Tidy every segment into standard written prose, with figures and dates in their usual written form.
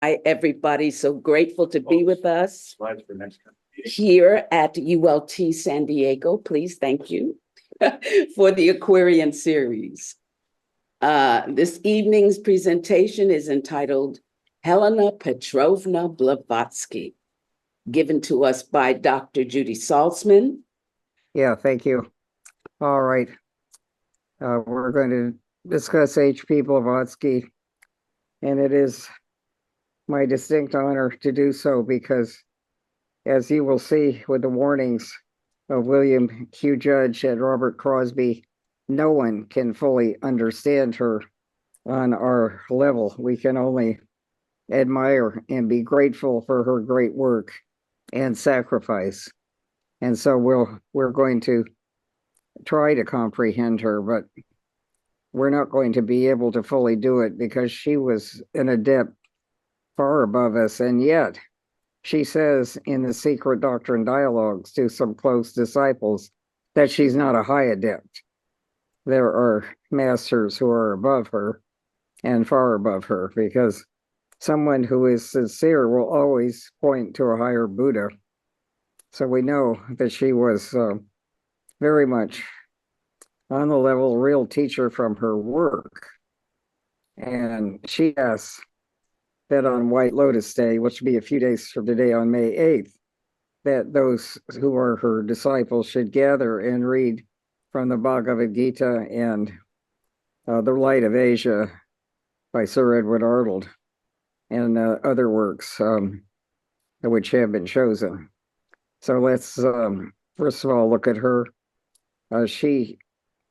Hi, everybody. So grateful to be with us Slides for next time. here at ULT San Diego. Please, thank you for the Aquarian series. This evening's presentation is entitled Helena Petrovna Blavatsky, given to us by Dr. Judy Salzman. Yeah, thank you. All right. We're going to discuss H.P. Blavatsky, and it is my distinct honor to do so because, as you will see with the warnings of William Q. Judge and Robert Crosby, no one can fully understand her on our level. We can only admire and be grateful for her great work and sacrifice. And so we're going to try to comprehend her, but we're not going to be able to fully do it because she was an adept far above us. And yet, she says in the Secret Doctrine Dialogues to some close disciples that she's not a high adept. There are masters who are above her and far above her, because someone who is sincere will always point to a higher Buddha. So we know that she was very much on the level, real teacher from her work. And she asks that on White Lotus Day, which will be a few days from today on May 8th, that those who are her disciples should gather and read from the Bhagavad Gita and The Light of Asia by Sir Edward Arnold and other works which have been chosen. So let's first of all look at her. She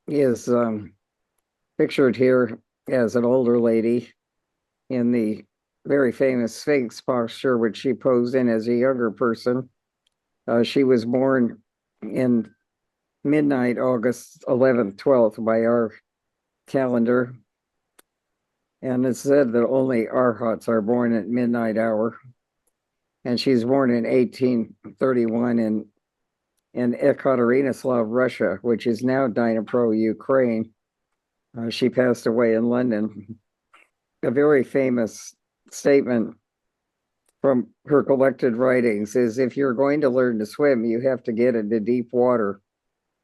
is pictured here as an older lady in the very famous Sphinx posture, which she posed in as a younger person. She was born in midnight, August 11th, 12th by our calendar. And it's said that only arhats are born at midnight hour. And she's born in 1831 in Ekaterinoslav, Russia, which is now Dnipro, Ukraine. She passed away in London. A very famous statement from her collected writings is, if you're going to learn to swim, you have to get into deep water.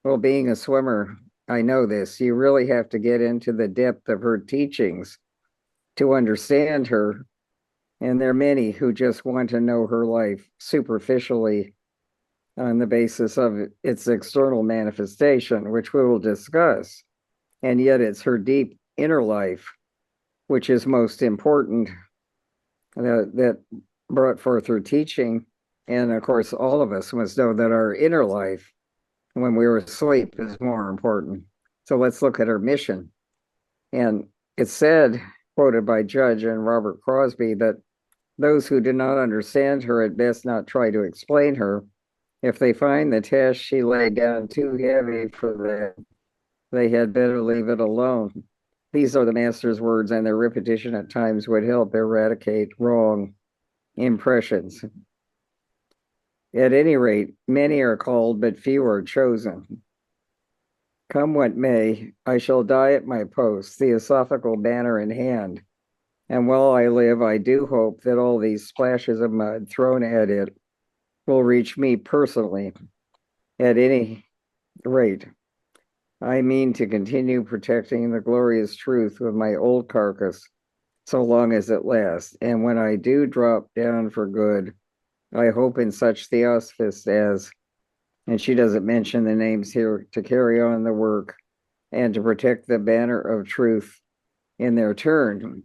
Well, being a swimmer, I know this. You really have to get into the depth of her teachings to understand her. And there are many who just want to know her life superficially on the basis of its external manifestation, which we will discuss. And yet it's her deep inner life, which is most important, that brought forth her teaching. And of course, all of us must know that our inner life, when we're asleep, is more important. So let's look at her mission. And it's said, quoted by Judge and Robert Crosby, that those who do not understand her had best not try to explain her. If they find the task she laid down too heavy for them, they had better leave it alone. These are the master's words, and their repetition at times would help eradicate wrong impressions. At any rate, many are called, but few are chosen. Come what may, I shall die at my post, theosophical banner in hand. And while I live, I do hope that all these splashes of mud thrown at it will reach me personally. At any rate, I mean to continue protecting the glorious truth with my old carcass so long as it lasts. And when I do drop down for good, I hope in such theosophists as, and she doesn't mention the names here, to carry on the work and to protect the banner of truth in their turn.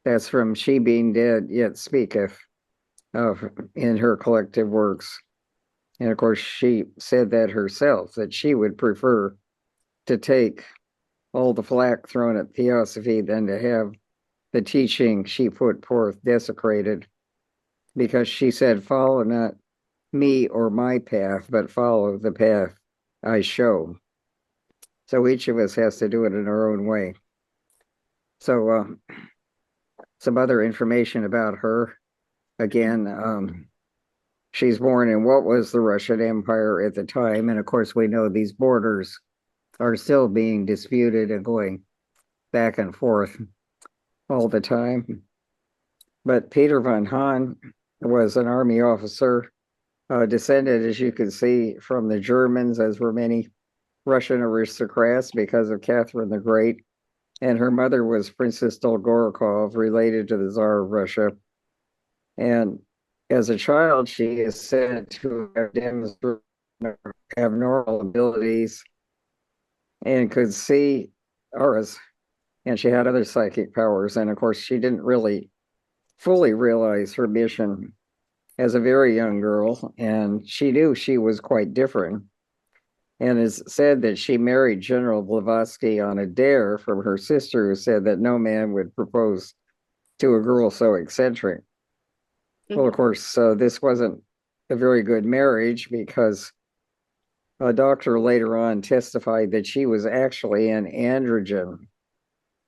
That's from She Being Dead Yet Speaketh in her collective works. And of course, she said that herself, that she would prefer to take all the flack thrown at theosophy than to have the teaching she put forth desecrated, because she said, follow not me or my path, but follow the path I show. So each of us has to do it in our own way. So some other information about her. Again, she's born in what was the Russian Empire at the time. And of course, we know these borders are still being disputed and going back and forth all the time. But Peter von Hahn was an army officer, descended, as you can see, from the Germans, as were many Russian aristocrats because of Catherine the Great. And her mother was Princess Dolgorukov, related to the Tsar of Russia. And as a child, she is said to have demonstrated abnormal abilities and could see auras, and she had other psychic powers. And of course, she didn't really fully realize her mission as a very young girl, and she knew she was quite different. And it's said that she married General Blavatsky on a dare from her sister, who said that no man would propose to a girl so eccentric. Well, of course, this wasn't a very good marriage, because a doctor later on testified that she was actually an androgen,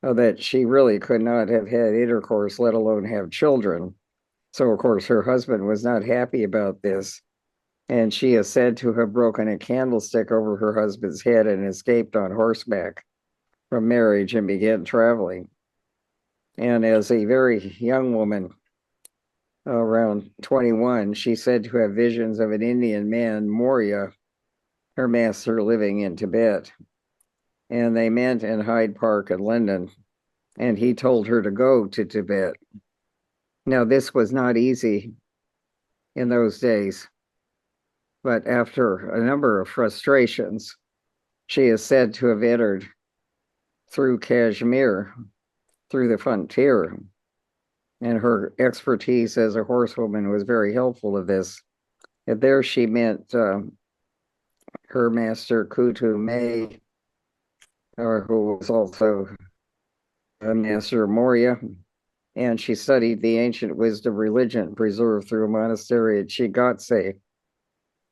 that she really could not have had intercourse, let alone have children. So, of course, her husband was not happy about this. And she is said to have broken a candlestick over her husband's head and escaped on horseback from marriage and began traveling. And as a very young woman, around 21, she said to have visions of an Indian man, Moria, her master, living in Tibet. And they met in Hyde Park in London, and he told her to go to Tibet. Now, this was not easy in those days, but after a number of frustrations, she is said to have entered through Kashmir, through the frontier, and her expertise as a horsewoman was very helpful to this. And there she met her master, Kutu May, who was also a master of Moria, and she studied the ancient wisdom religion preserved through a monastery at Chigatse.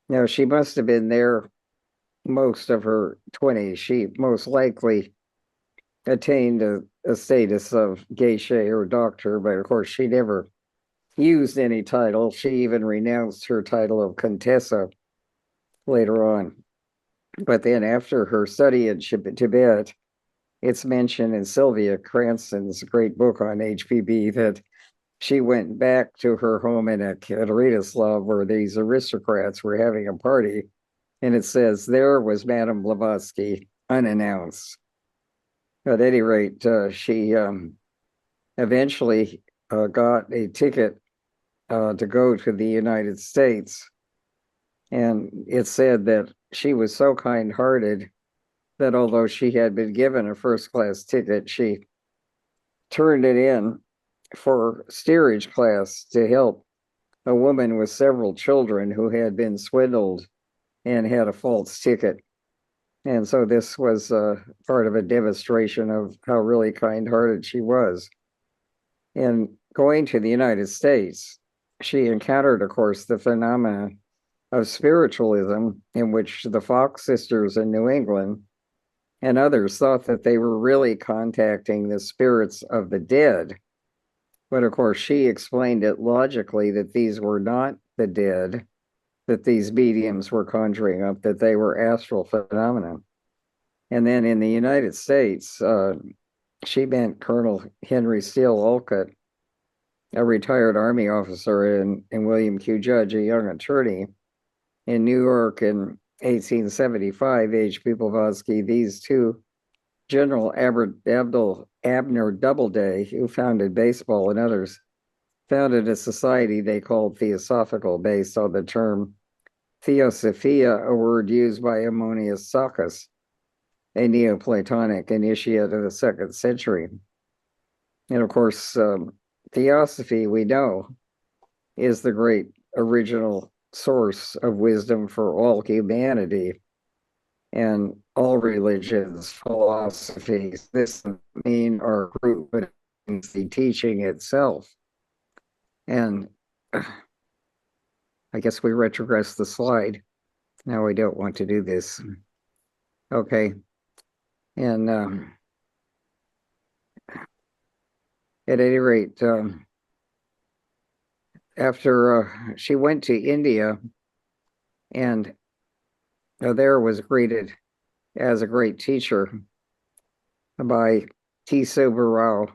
Now, she must have been there most of her 20s. She most likely attained a status of geisha or doctor, but of course, she never used any title. She even renounced her title of Contessa later on. But then, after her study in Tibet, it's mentioned in Sylvia Cranston's great book on HPB that she went back to her home in Ekaterinoslav, where these aristocrats were having a party. And it says, there was Madame Blavatsky, unannounced. At any rate, she eventually got a ticket to go to the United States. And it said that she was so kind-hearted that although she had been given a first-class ticket, she turned it in for steerage class to help a woman with several children who had been swindled and had a false ticket. And so this was part of a demonstration of how really kind-hearted she was. And going to the United States, she encountered, of course, the phenomenon of spiritualism, in which the Fox sisters in New England and others thought that they were really contacting the spirits of the dead. But of course, she explained it logically that these were not the dead, that these mediums were conjuring up, that they were astral phenomena. And then in the United States, she met Colonel Henry Steele Olcott, a retired Army officer, and William Q. Judge, a young attorney in New York in 1875, H.P. Blavatsky. These two, General Abner Doubleday, who founded baseball, and others, founded a society they called Theosophical, based on the term Theosophia, a word used by Ammonius Saccas, a Neoplatonic initiate of the 2nd century. And of course, Theosophy, we know, is the great original source of wisdom for all humanity and all religions, philosophies. This doesn't mean our group, but it means the teaching itself. And I guess we retrogress the slide. Now we don't want to do this. Okay. And at any rate, after she went to India, and there was greeted as a great teacher by T. Subbarao,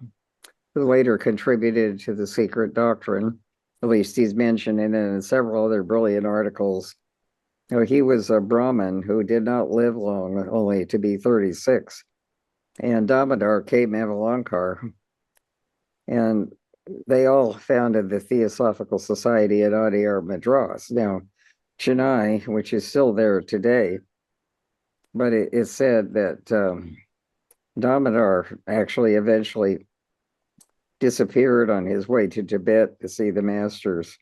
who later contributed to the secret doctrine. At least he's mentioned in it in several other brilliant articles. You know, he was a Brahmin who did not live long, only to be 36. And Damodar came Avalankar, and they all founded the Theosophical Society at Adyar Madras. Now, Chennai, which is still there today, but it is said that Damodar actually eventually disappeared on his way to Tibet to see the masters.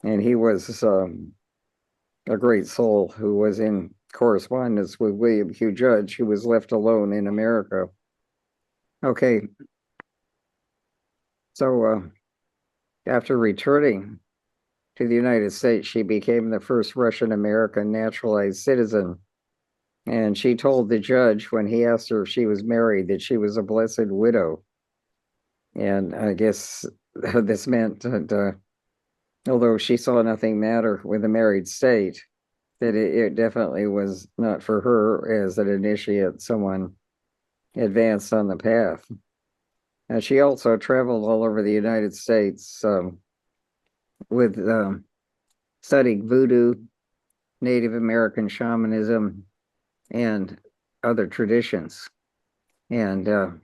And he was a great soul who was in correspondence with William Hugh Judge, who was left alone in America. Okay. So after returning to the United States, she became the first Russian-American naturalized citizen. And she told the judge when he asked her if she was married that she was a blessed widow. And I guess this meant that although she saw nothing matter with the married state, that it definitely was not for her as an initiate, someone advanced on the path. And she also traveled all over the United States with studying voodoo, Native American shamanism, and other traditions. And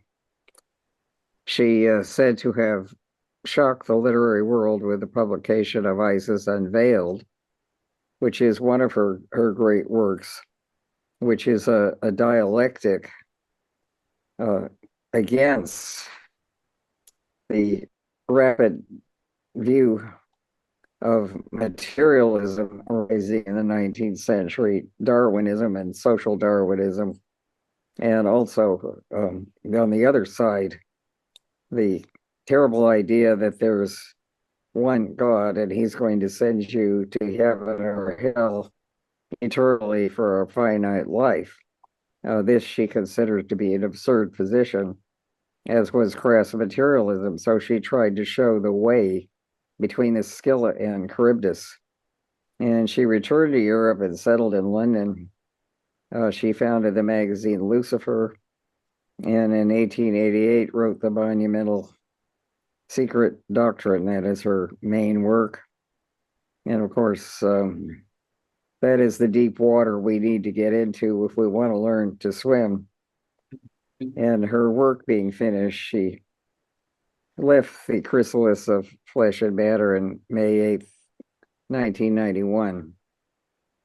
she said to have shocked the literary world with the publication of Isis Unveiled, which is one of her great works, which is a dialectic against the rapid view of materialism rising in the 19th century, Darwinism and social Darwinism, and also on the other side, the terrible idea that there's one God and he's going to send you to heaven or hell eternally for a finite life. This she considered to be an absurd position, as was crass materialism. So she tried to show the way between the Scylla and Charybdis. And she returned to Europe and settled in London. She founded the magazine Lucifer, and in 1888 wrote the monumental Secret Doctrine. That is her main work. And of course, that is the deep water we need to get into if we want to learn to swim. And her work being finished, she left the chrysalis of flesh and matter on May 8th, 1991,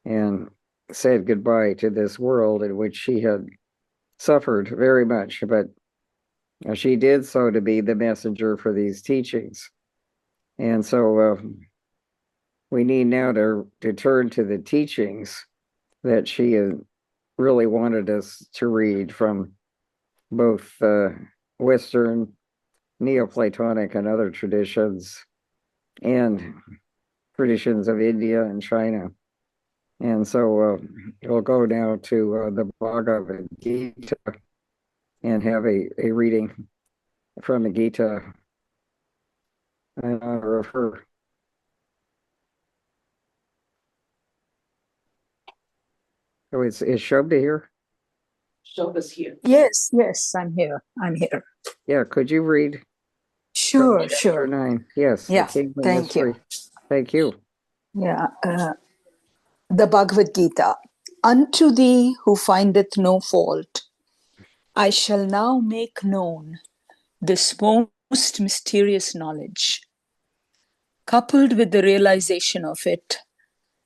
and said goodbye to this world in which she had suffered very much, but she did so to be the messenger for these teachings. And so we need now to turn to the teachings that she really wanted us to read from both Western, Neoplatonic, and other traditions, and traditions of India and China. And so we'll go now to the Bhagavad Gita and have a reading from the Gita in honor of her. So is Shobha here? Shobha's here. Yes, I'm here. Yeah, could you read? Sure. 9. Yes. Yeah, thank you. Thank you. Yeah, the Bhagavad Gita. Unto thee who findeth no fault, I shall now make known this most mysterious knowledge. Coupled with the realization of it,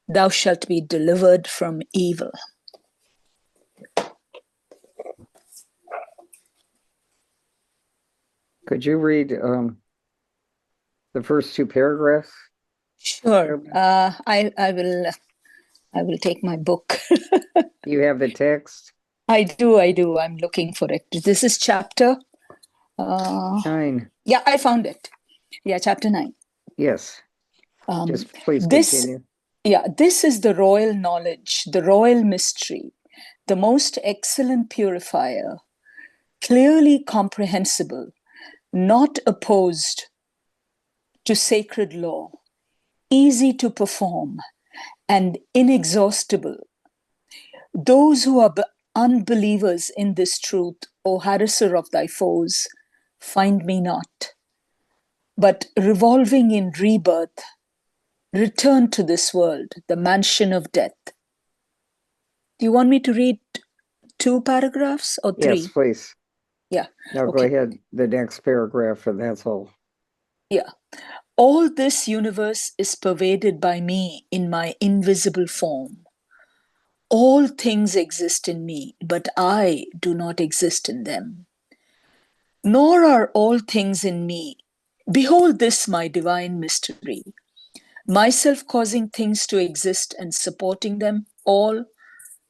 thou shalt be delivered from evil. Could you read the first 2 paragraphs? Sure. I will take my book. You have the text? I do. I'm looking for it. This is chapter 9. Yeah, I found it. Yeah, chapter 9. Yes. Just please continue. This is the royal knowledge, the royal mystery, the most excellent purifier, clearly comprehensible, not opposed to sacred law, easy to perform, and inexhaustible. Those who are unbelievers in this truth, O harasser of thy foes, find me not. but revolving in rebirth, return to this world, the mansion of death. Do you want me to read 2 paragraphs or 3? Yes, please. Yeah. Now go ahead, the next paragraph, and that's all. Yeah. All this universe is pervaded by me in my invisible form. All things exist in me, but I do not exist in them. Nor are all things in me. Behold this my divine mystery. Myself causing things to exist and supporting them all,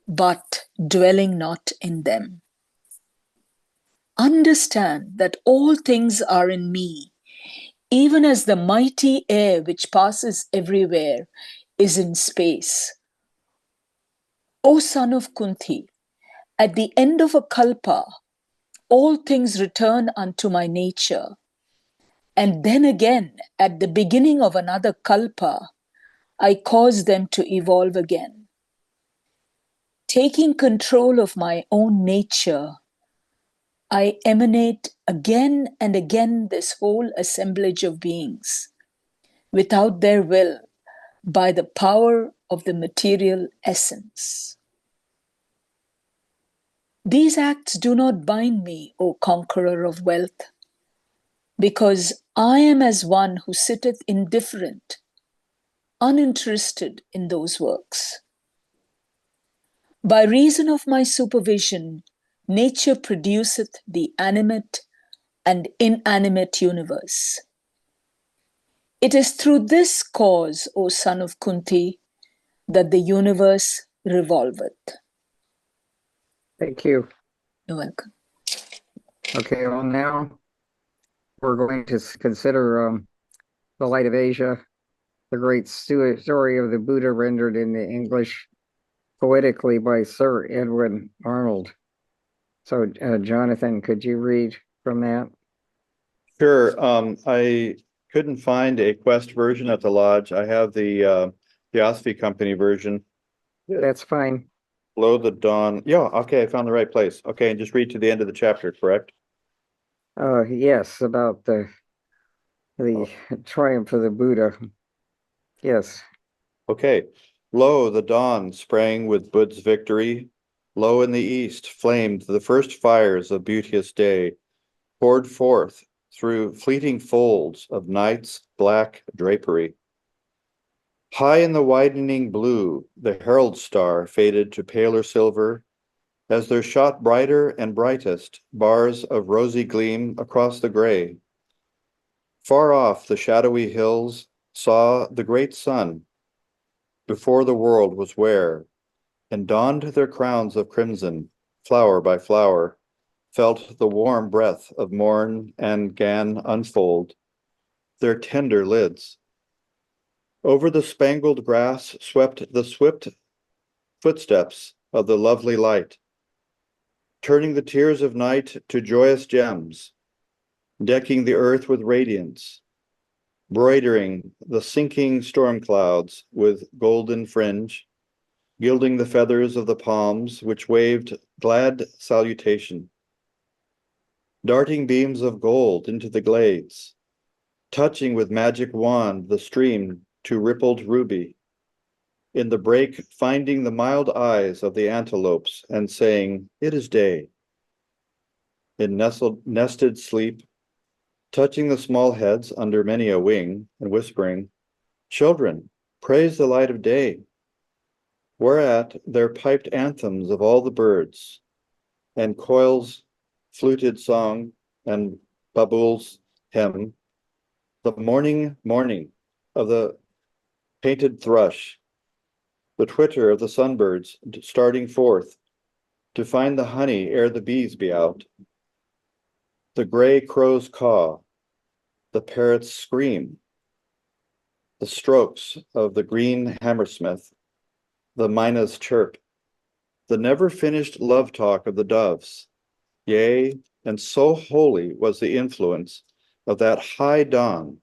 but dwelling not in them. Understand that all things are in me, even as the mighty air which passes everywhere is in space. O son of Kunti, at the end of a kalpa, all things return unto my nature. And then again, at the beginning of another kalpa, I cause them to evolve again. Taking control of my own nature, I emanate again and again this whole assemblage of beings, without their will, by the power of the material essence. These acts do not bind me, O conqueror of wealth, because I am as one who sitteth indifferent, uninterested in those works. By reason of my supervision, nature produceth the animate and inanimate universe. It is through this cause, O son of Kunti, that the universe revolveth. Thank you. You're welcome. Okay, well, now we're going to consider The Light of Asia, the great story of the Buddha rendered into English poetically by Sir Edwin Arnold. So, Jonathan, could you read from that? Sure. I couldn't find a Quest version at the lodge. I have the Theosophy Company version. That's fine. Below the Dawn. Yeah, okay, I found the right place. Okay, and just read to the end of the chapter, correct? Yes, about the triumph of the Buddha. Yes. Okay. Lo, the dawn sprang with Buddha's victory. Lo, in the east flamed the first fires of beauteous day, poured forth through fleeting folds of night's black drapery. High in the widening blue, the herald star faded to paler silver, as there shot brighter and brightest bars of rosy gleam across the gray. Far off, the shadowy hills saw the great sun before the world was ware, and donned their crowns of crimson, flower by flower, felt the warm breath of morn and 'gan unfold their tender lids. Over the spangled grass swept the swift footsteps of the lovely light, turning the tears of night to joyous gems, decking the earth with radiance, broidering the sinking storm clouds with golden fringe, gilding the feathers of the palms which waved glad salutation. Darting beams of gold into the glades, touching with magic wand the stream to rippled ruby, in the break finding the mild eyes of the antelopes and saying, "It is day." In nested sleep, touching the small heads under many a wing and whispering, "Children, praise the light of day." Whereat there piped anthems of all the birds, and Coil's fluted song and Babul's hymn, the morning of the painted thrush, the twitter of the sunbirds starting forth to find the honey ere the bees be out, the gray crow's caw, the parrot's scream, the strokes of the green hammersmith, the mina's chirp, the never finished love talk of the doves. Yea, and so holy was the influence of that high dawn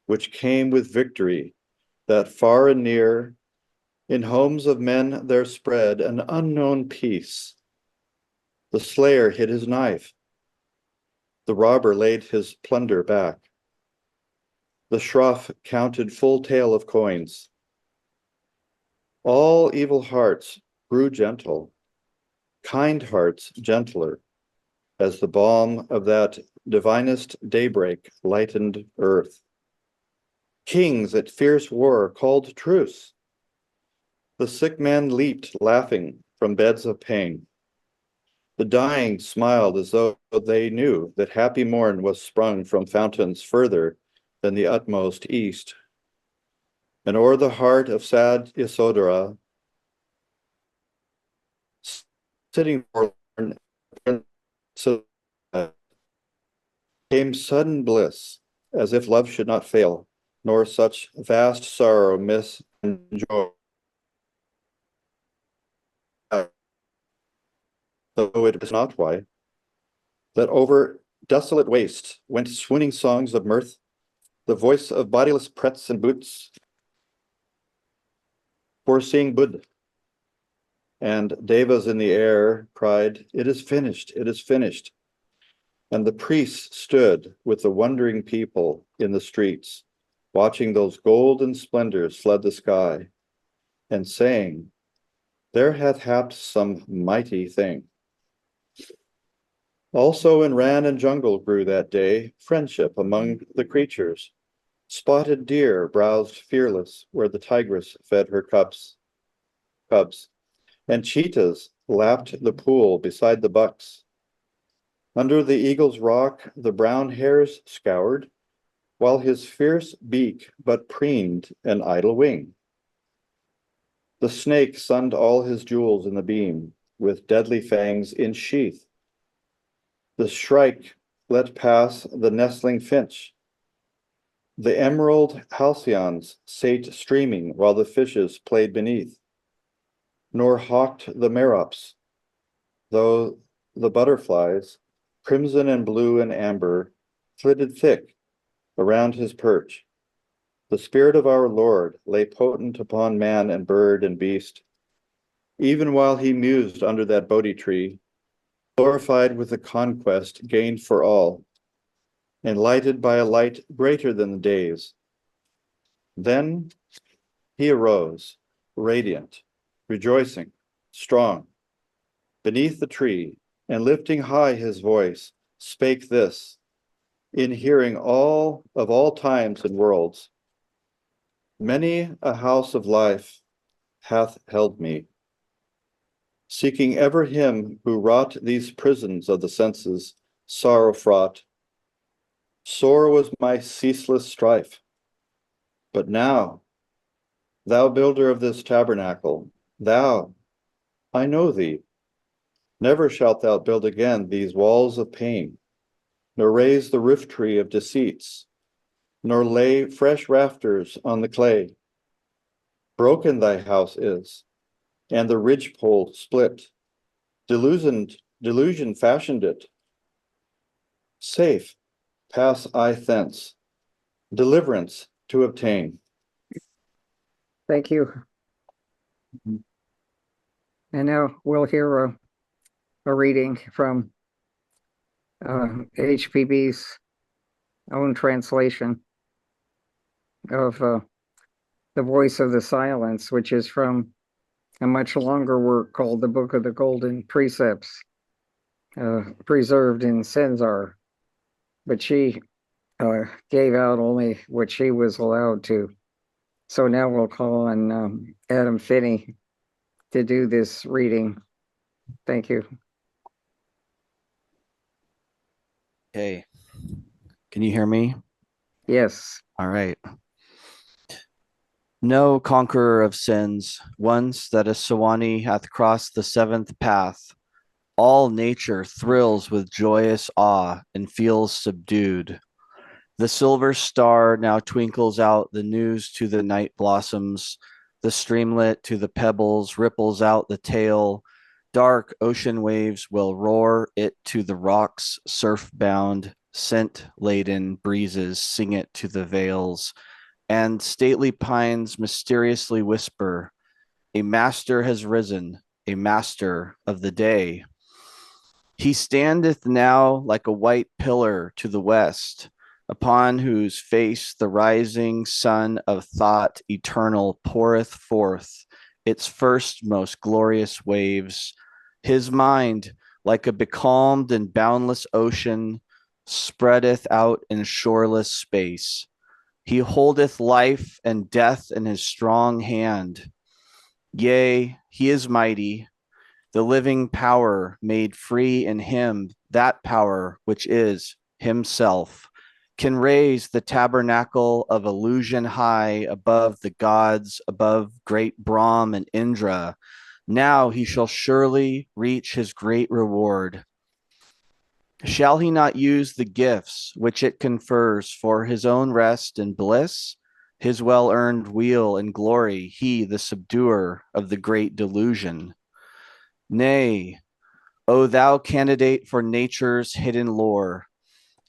which came with victory, that far and near, in homes of men there spread an unknown peace. The slayer hid his knife, the robber laid his plunder back. The shroff counted full tale of coins. All evil hearts grew gentle, kind hearts gentler, as the balm of that divinest daybreak lightened earth. Kings at fierce war called truce. The sick men leaped, laughing, from beds of pain. The dying smiled as though they knew that happy morn was sprung from fountains further than the utmost east. And o'er the heart of sad Isodora, sitting forlorn, came sudden bliss, as if love should not fail, nor such vast sorrow miss and joy. Though it is not why, that over desolate wastes went swooning songs of mirth, the voice of bodiless prets and boots, foreseeing Bud. And devas in the air cried, "It is finished, it is finished." And the priests stood with the wondering people in the streets, watching those golden splendors flood the sky, and saying, "There hath happed some mighty thing." Also in ran and jungle grew that day friendship among the creatures. Spotted deer browsed fearless where the tigress fed her cubs, and cheetahs lapped the pool beside the bucks. Under the eagle's rock the brown hares scoured, while his fierce beak but preened an idle wing. The snake sunned all his jewels in the beam, with deadly fangs in sheath. The shrike let pass the nestling finch. The emerald halcyons sate streaming while the fishes played beneath. Nor hawked the merops, though the butterflies, crimson and blue and amber, flitted thick around his perch. The spirit of our Lord lay potent upon man and bird and beast, even while he mused under that Bodhi tree, glorified with the conquest gained for all, and lighted by a light greater than the days. Then he arose, radiant, rejoicing, strong, beneath the tree, and lifting high his voice, spake this, in hearing all of all times and worlds: "Many a house of life hath held me, seeking ever him who wrought these prisons of the senses, sorrow fraught. Sore was my ceaseless strife. But now, thou builder of this tabernacle, thou, I know thee. Never shalt thou build again these walls of pain, nor raise the roof tree of deceits, nor lay fresh rafters on the clay. Broken thy house is, and the ridgepole split. Delusion fashioned it. Safe, pass I thence, deliverance to obtain." Thank you. And now we'll hear a reading from HPB's own translation of The Voice of the Silence, which is from a much longer work called The Book of the Golden Precepts, preserved in Senzar. But she gave out only what she was allowed to. So now we'll call on Adam Finney to do this reading. Thank you. Okay. Can you hear me? Yes. All right. Know, conqueror of sins, once that a Sawani hath crossed the seventh path, all nature thrills with joyous awe and feels subdued. The silver star now twinkles out the news to the night blossoms. The streamlet to the pebbles ripples out the tale. Dark ocean waves will roar it to the rocks, surf-bound, scent-laden breezes sing it to the vales. And stately pines mysteriously whisper, "A master has risen, a master of the day. He standeth now like a white pillar to the west. upon whose face the rising sun of thought eternal poureth forth its first most glorious waves. His mind, like a becalmed and boundless ocean, spreadeth out in shoreless space. He holdeth life and death in his strong hand. Yea, he is mighty, the living power made free in him, that power which is himself, can raise the tabernacle of illusion high above the gods, above great Brahm and Indra. Now he shall surely reach his great reward. Shall he not use the gifts which it confers for his own rest and bliss? His well-earned weal and glory, he, the subduer of the great delusion. Nay, O thou candidate for nature's hidden lore,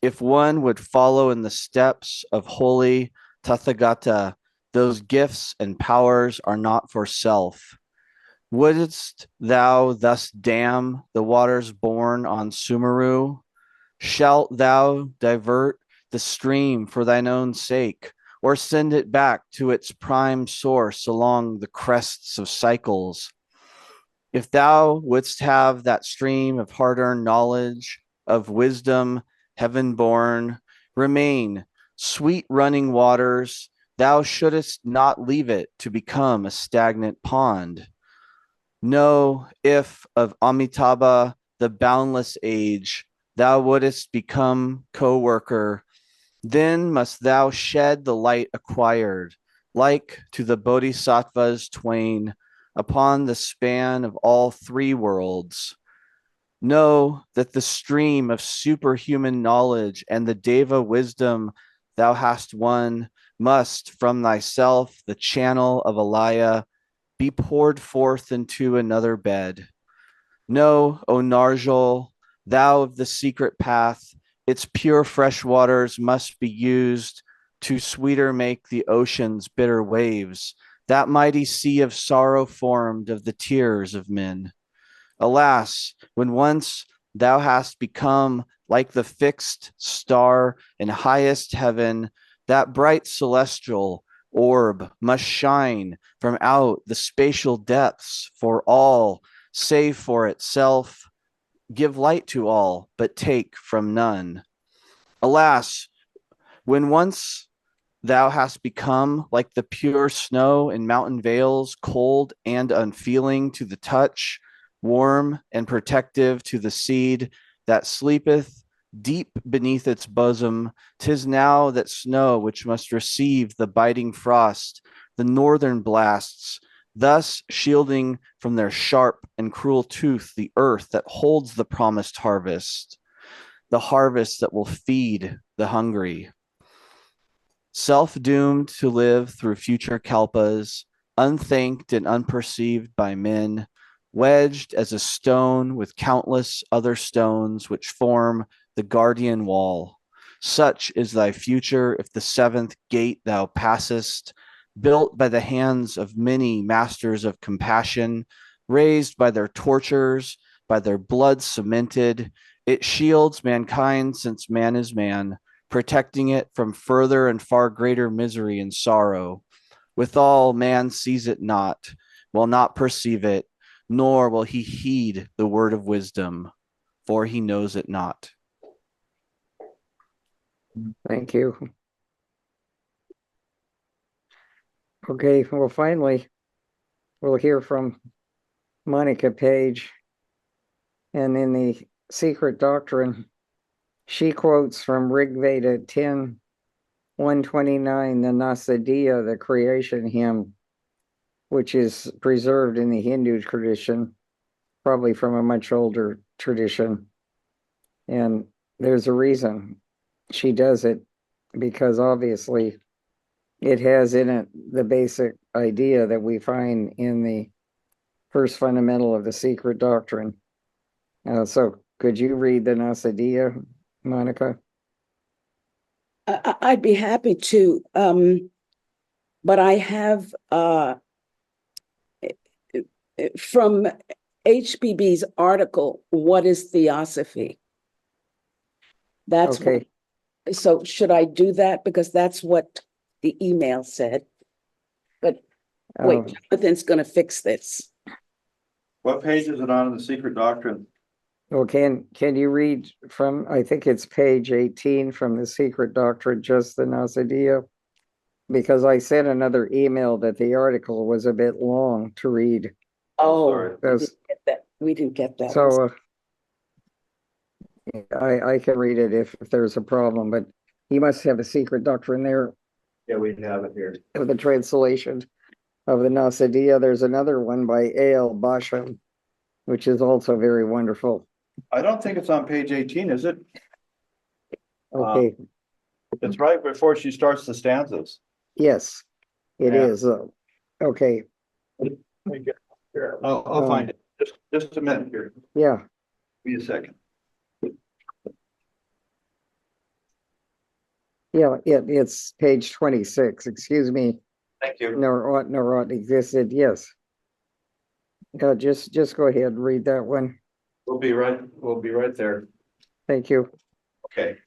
if one would follow in the steps of holy Tathagata, those gifts and powers are not for self. Wouldst thou thus dam the waters born on Sumeru? Shalt thou divert the stream for thine own sake, or send it back to its prime source along the crests of cycles? If thou wouldst have that stream of hard-earned knowledge, of wisdom, heaven-born, remain, sweet running waters, thou shouldest not leave it to become a stagnant pond. No, if of Amitabha, the boundless age, thou wouldest become co-worker, then must thou shed the light acquired, like to the bodhisattvas twain, upon the span of all three worlds. Know that the stream of superhuman knowledge and the Deva wisdom thou hast won must from thyself, the channel of Alaya, be poured forth into another bed. Know, O Narjol, thou of the secret path, its pure fresh waters must be used to sweeter make the ocean's bitter waves, that mighty sea of sorrow formed of the tears of men. Alas, when once thou hast become like the fixed star in highest heaven, that bright celestial orb must shine from out the spatial depths for all, save for itself, give light to all, but take from none. Alas, when once thou hast become like the pure snow in mountain vales, cold and unfeeling to the touch, warm and protective to the seed that sleepeth deep beneath its bosom, 'tis now that snow which must receive the biting frost, the northern blasts, thus shielding from their sharp and cruel tooth the earth that holds the promised harvest, the harvest that will feed the hungry. Self-doomed to live through future kalpas, unthanked and unperceived by men, wedged as a stone with countless other stones which form the guardian wall. Such is thy future if the seventh gate thou passest, built by the hands of many masters of compassion, raised by their tortures, by their blood cemented. It shields mankind since man is man, protecting it from further and far greater misery and sorrow. Withal, man sees it not, will not perceive it, nor will he heed the word of wisdom, for he knows it not. Thank you. Okay, well, finally, we'll hear from Monica Page. And in the Secret Doctrine, she quotes from Rig Veda 10:129, the Nasadiya, the creation hymn, which is preserved in the Hindu tradition, probably from a much older tradition. And there's a reason she does it, because obviously it has in it the basic idea that we find in the first fundamental of the Secret Doctrine. So could you read the Nasadiya, Monica? I'd be happy to, but I have from HPB's article, What is Theosophy? That's Okay. So should I do that? Because that's what the email said. But wait, Oh, Jonathan's gonna fix this. What page is it on in the secret doctrine? well, can you read from, I think it's page 18 from the Secret Doctrine, just the Nasidia? Because I sent another email that the article was a bit long to read. Oh, Sorry. we didn't get that. We didn't get that. So I can read it if there's a problem, but you must have a Secret Doctrine there Yeah, we have it here. of the translation of the Nasidia. There's another one by A.L. Basham, which is also very wonderful. I don't think it's on page 18, is it? Okay, It's right before she starts the stanzas. yes, it Yeah. is. Okay, I'll find it. Just a minute here. yeah, Be a second. yeah, it's page 26, excuse me. Thank you. Nor ought existed, yes. Just go ahead and read that one. We'll be right there. Thank you. Okay.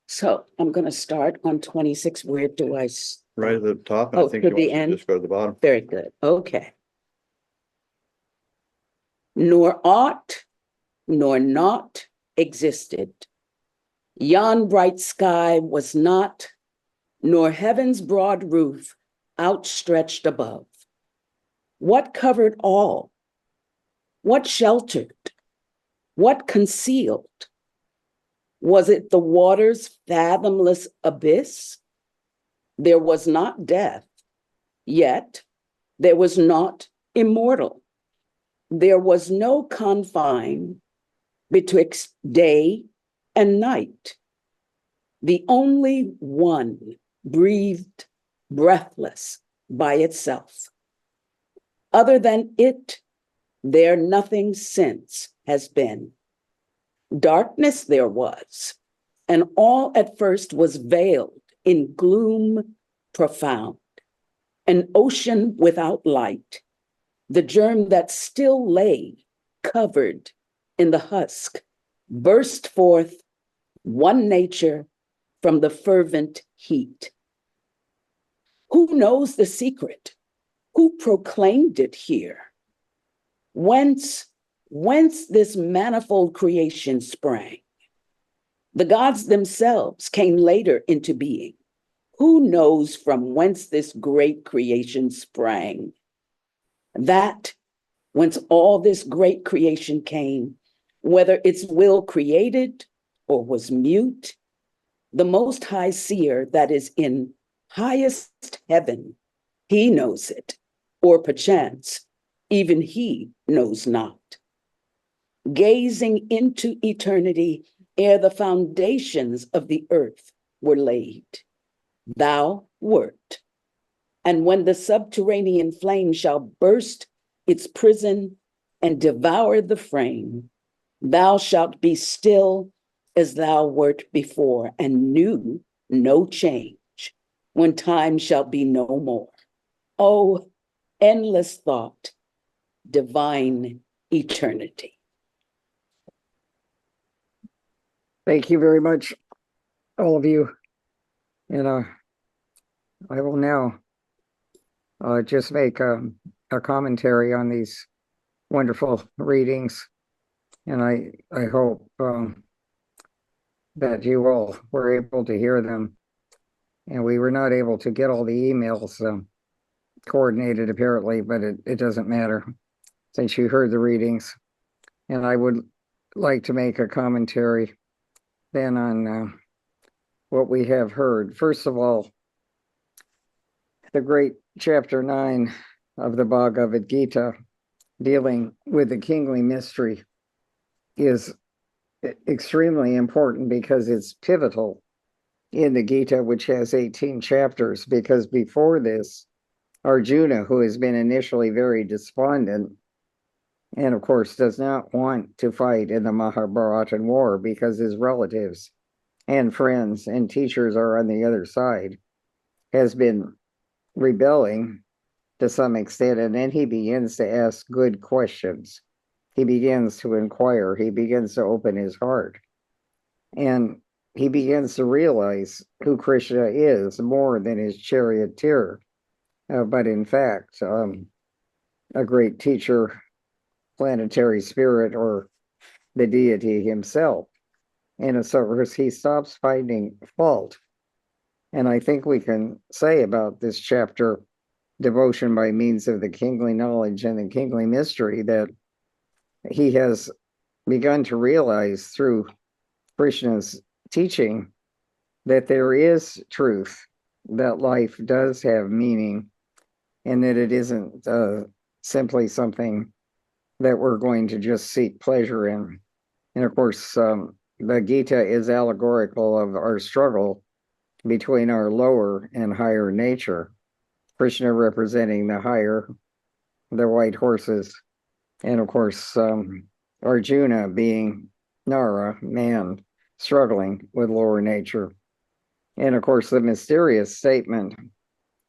So I'm gonna start on 26. Where do I? Right at the top. Oh, to the end? Just go to the bottom. Very good. Okay. Nor ought, nor not existed. Yon bright sky was not, nor heaven's broad roof outstretched above. What covered all? What sheltered? What concealed? Was it the water's fathomless abyss? There was not death, yet there was not immortal. There was no confine betwixt day and night. The only one breathed breathless by itself. Other than it, there nothing since has been. Darkness there was, and all at first was veiled in gloom profound, an ocean without light, the germ that still lay covered in the husk, burst forth one nature from the fervent heat. Who knows the secret? Who proclaimed it here? Whence this manifold creation sprang? The gods themselves came later into being. Who knows from whence this great creation sprang? That whence all this great creation came, whether its will created or was mute, the Most High Seer that is in highest heaven, he knows it, or perchance even he knows not. Gazing into eternity ere the foundations of the earth were laid, thou wert. And when the subterranean flame shall burst its prison and devour the frame, thou shalt be still as thou wert before, and knew no change when time shall be no more. Oh, endless thought, divine eternity. Thank you very much, all of you. And I will now just make a commentary on these wonderful readings. And I hope that you all were able to hear them. And we were not able to get all the emails coordinated apparently, but it doesn't matter since you heard the readings. And I would like to make a commentary then on what we have heard. First of all, the great chapter 9 of the Bhagavad Gita dealing with the kingly mystery is extremely important because it's pivotal in the Gita, which has 18 chapters, because before this, Arjuna, who has been initially very despondent, and of course does not want to fight in the Mahabharatan war because his relatives and friends and teachers are on the other side, has been rebelling to some extent, and then he begins to ask good questions. He begins to inquire, he begins to open his heart. And he begins to realize who Krishna is more than his charioteer, but in fact, a great teacher, planetary spirit, or the deity himself. And so he stops finding fault. And I think we can say about this chapter, Devotion by Means of the Kingly Knowledge and the Kingly Mystery, that he has begun to realize through Krishna's teaching that there is truth, that life does have meaning, and that it isn't simply something that we're going to just seek pleasure in. And of course, the Gita is allegorical of our struggle between our lower and higher nature. Krishna representing the higher, the white horses, and of course, Arjuna being Nara, man, struggling with lower nature. And of course, the mysterious statement,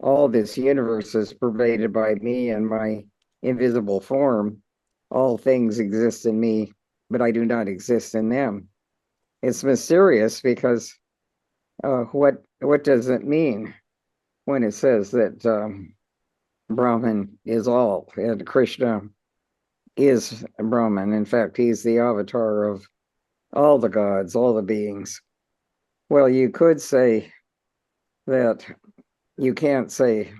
all this universe is pervaded by me and my invisible form. All things exist in me, but I do not exist in them. It's mysterious because what does it mean when it says that Brahman is all and Krishna is Brahman? In fact, he's the avatar of all the gods, all the beings. Well, you could say that you can't say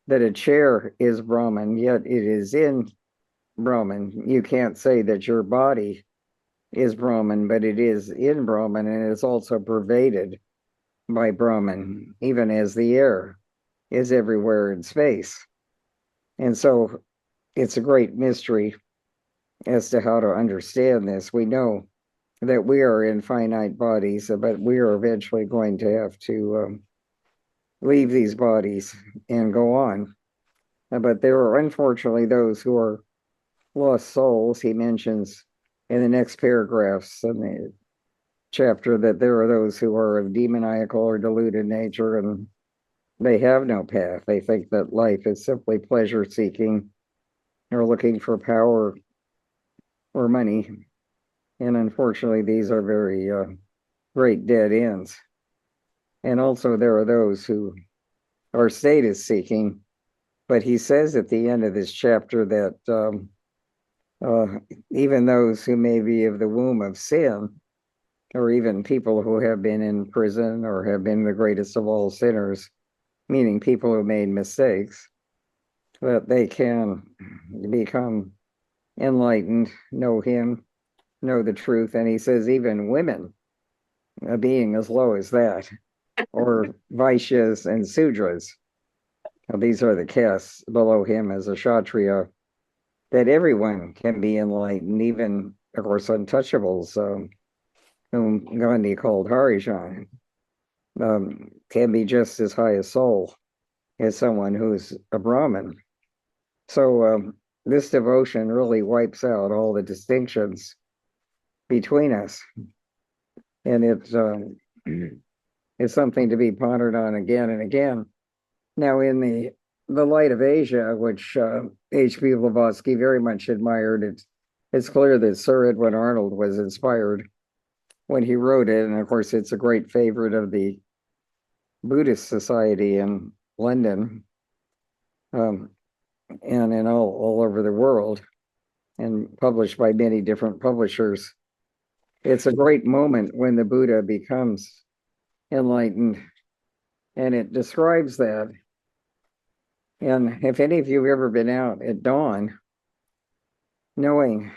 that a chair is Brahman, yet it is in Brahman. You can't say that your body is Brahman, but it is in Brahman, and it's also pervaded by Brahman, even as the air is everywhere in space. And so it's a great mystery as to how to understand this. We know that we are in finite bodies, but we are eventually going to have to leave these bodies and go on. But there are unfortunately those who are lost souls. He mentions in the next paragraphs in the chapter that there are those who are of demoniacal or deluded nature, and they have no path. They think that life is simply pleasure seeking or looking for power or money. And unfortunately, these are very great dead ends. And also there are those who are status seeking. But he says at the end of this chapter that even those who may be of the womb of sin, or even people who have been in prison or have been the greatest of all sinners, meaning people who made mistakes, that they can become enlightened, know him, know the truth. And he says even women, a being as low as that, or Vaishyas and Sudras, these are the castes below him as a Kshatriya, that everyone can be enlightened, even, of course, untouchables, whom Gandhi called Harijan, can be just as high a soul as someone who's a Brahmin. So this devotion really wipes out all the distinctions between us. And it's something to be pondered on again and again. Now, in the light of Asia, which H.P. Blavatsky very much admired, it's clear that Sir Edwin Arnold was inspired when he wrote it. And of course, it's a great favorite of the Buddhist Society in London, and in all over the world, and published by many different publishers. It's a great moment when the Buddha becomes enlightened, and it describes that. And if any of you have ever been out at dawn, knowing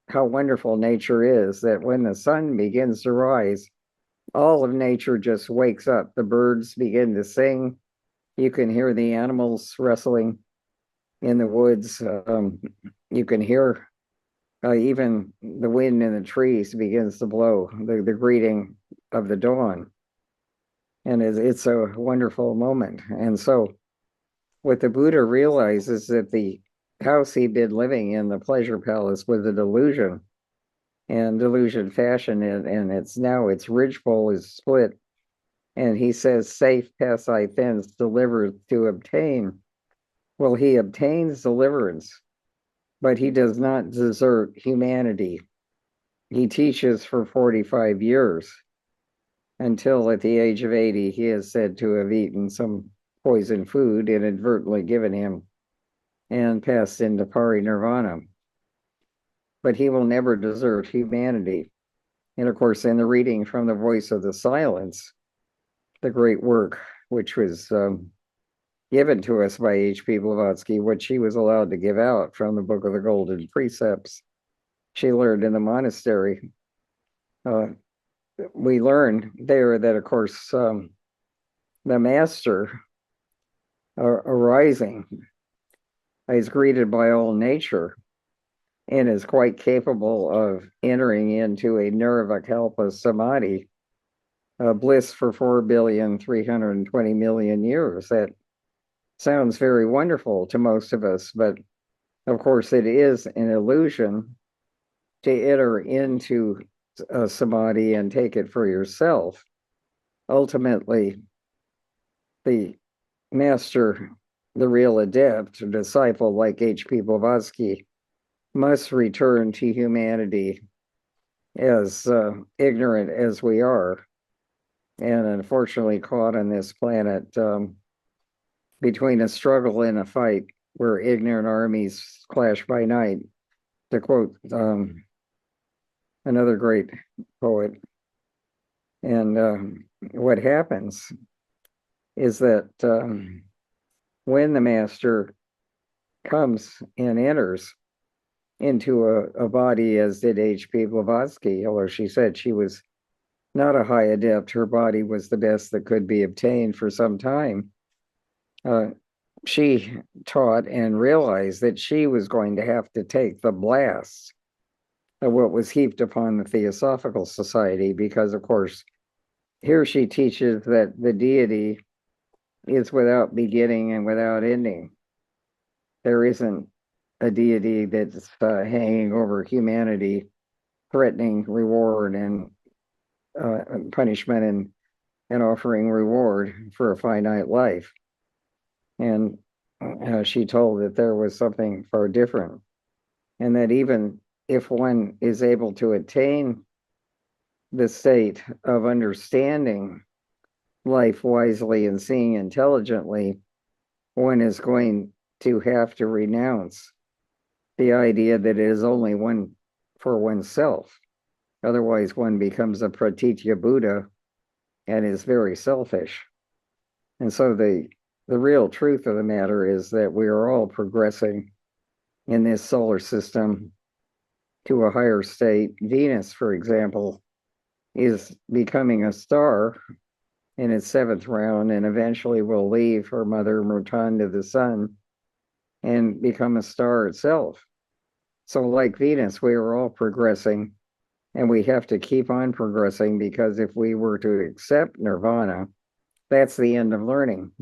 how wonderful nature is, that when the sun begins to rise, all of nature just wakes up. The birds begin to sing. You can hear the animals wrestling in the woods. You can hear even the wind in the trees begins to blow, the greeting of the dawn. And it's a wonderful moment. And so what the Buddha realizes that the house he'd been living in, the pleasure palace, was a delusion, and delusion fashioned it, and its ridgepole is split. And he says, safe pass I thence, delivered to obtain. Well, he obtains deliverance, but he does not desert humanity. He teaches for 45 years. until at the age of 80, he is said to have eaten some poison food inadvertently given him and passed into parinirvana. But he will never desert humanity. And of course, in the reading from The Voice of the Silence, the great work which was given to us by H.P. Blavatsky, what she was allowed to give out from the Book of the Golden Precepts, she learned in the monastery. We learn there that, of course, the master arising is greeted by all nature and is quite capable of entering into a nirvikalpa samadhi, bliss for 4,320,000,000 years. That sounds very wonderful to most of us, but of course it is an illusion to enter into a samadhi and take it for yourself. Ultimately, the master, the real adept, a disciple like H.P. Blavatsky, must return to humanity as ignorant as we are, and unfortunately caught on this planet between a struggle and a fight where ignorant armies clash by night, to quote another great poet. And what happens is that when the master comes and enters into a body, as did H.P. Blavatsky, although she said she was not a high adept, her body was the best that could be obtained for some time. She taught and realized that she was going to have to take the blast of what was heaped upon the Theosophical Society, because, of course, here she teaches that the deity is without beginning and without ending. There isn't a deity that's hanging over humanity, threatening reward and punishment and offering reward for a finite life. And she told that there was something far different, and that even if one is able to attain the state of understanding life wisely and seeing intelligently, one is going to have to renounce the idea that it is only one for oneself. Otherwise, one becomes a pratitya Buddha and is very selfish. And so the real truth of the matter is that we are all progressing in this solar system to a higher state. Venus, for example, is becoming a star in its 7th round, and eventually will leave her mother Mrutan to the sun and become a star itself. So like Venus, we are all progressing, and we have to keep on progressing, because if we were to accept nirvana, that's the end of learning.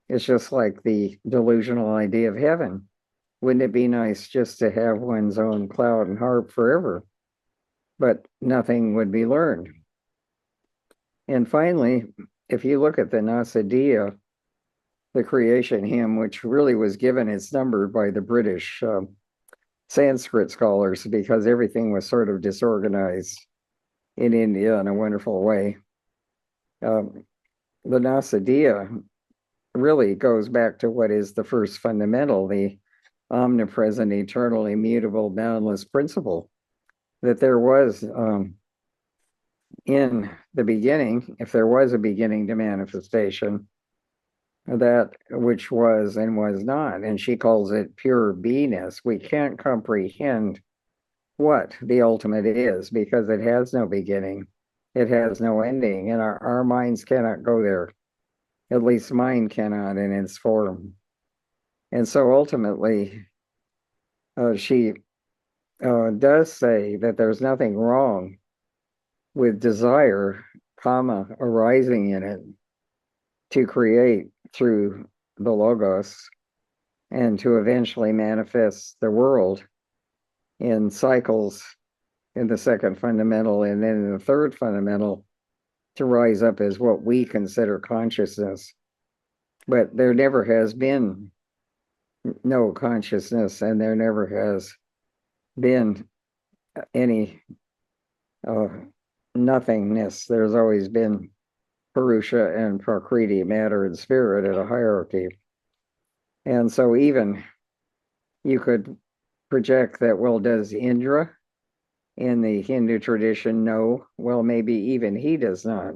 It's just like the delusional idea of heaven. Wouldn't it be nice just to have one's own cloud and harp forever? But nothing would be learned. And finally, if you look at the Nasadiya, the creation hymn, which really was given its number by the British Sanskrit scholars, because everything was sort of disorganized in India in a wonderful way. The Nasadiya really goes back to what is the first fundamental, the omnipresent, eternal, immutable, boundless principle, that there was in the beginning, if there was a beginning to manifestation, that which was and was not. And she calls it pure beingness. We can't comprehend what the ultimate is, because it has no beginning, it has no ending, and our minds cannot go there. At least mine cannot in its form. And so ultimately, she does say that there's nothing wrong with desire, arising in it to create through the Logos and to eventually manifest the world in cycles in the 2nd fundamental, and then in the 3rd fundamental to rise up as what we consider consciousness. But there never has been no consciousness, and there never has been any nothingness. There's always been Purusha and Prakriti, matter and spirit, at a hierarchy. And so even you could project that, well, does Indra in the Hindu tradition know? Well, maybe even he does not.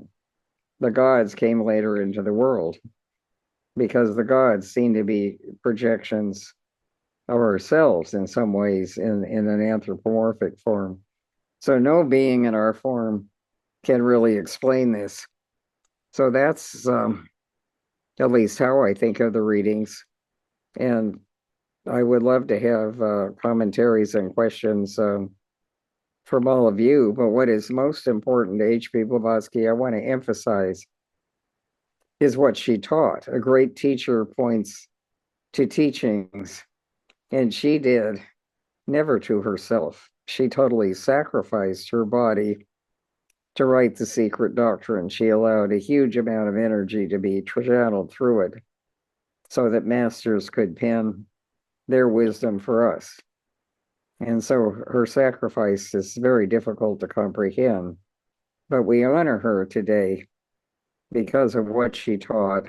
The gods came later into the world because the gods seem to be projections of ourselves in some ways in an anthropomorphic form. So no being in our form can really explain this. So that's at least how I think of the readings. And I would love to have commentaries and questions from all of you. But what is most important to H.P. Blavatsky, I want to emphasize, is what she taught. A great teacher points to teachings, and she did never to herself. She totally sacrificed her body to write the secret doctrine. She allowed a huge amount of energy to be channeled through it so that masters could pen their wisdom for us. And so her sacrifice is very difficult to comprehend, but we honor her today because of what she taught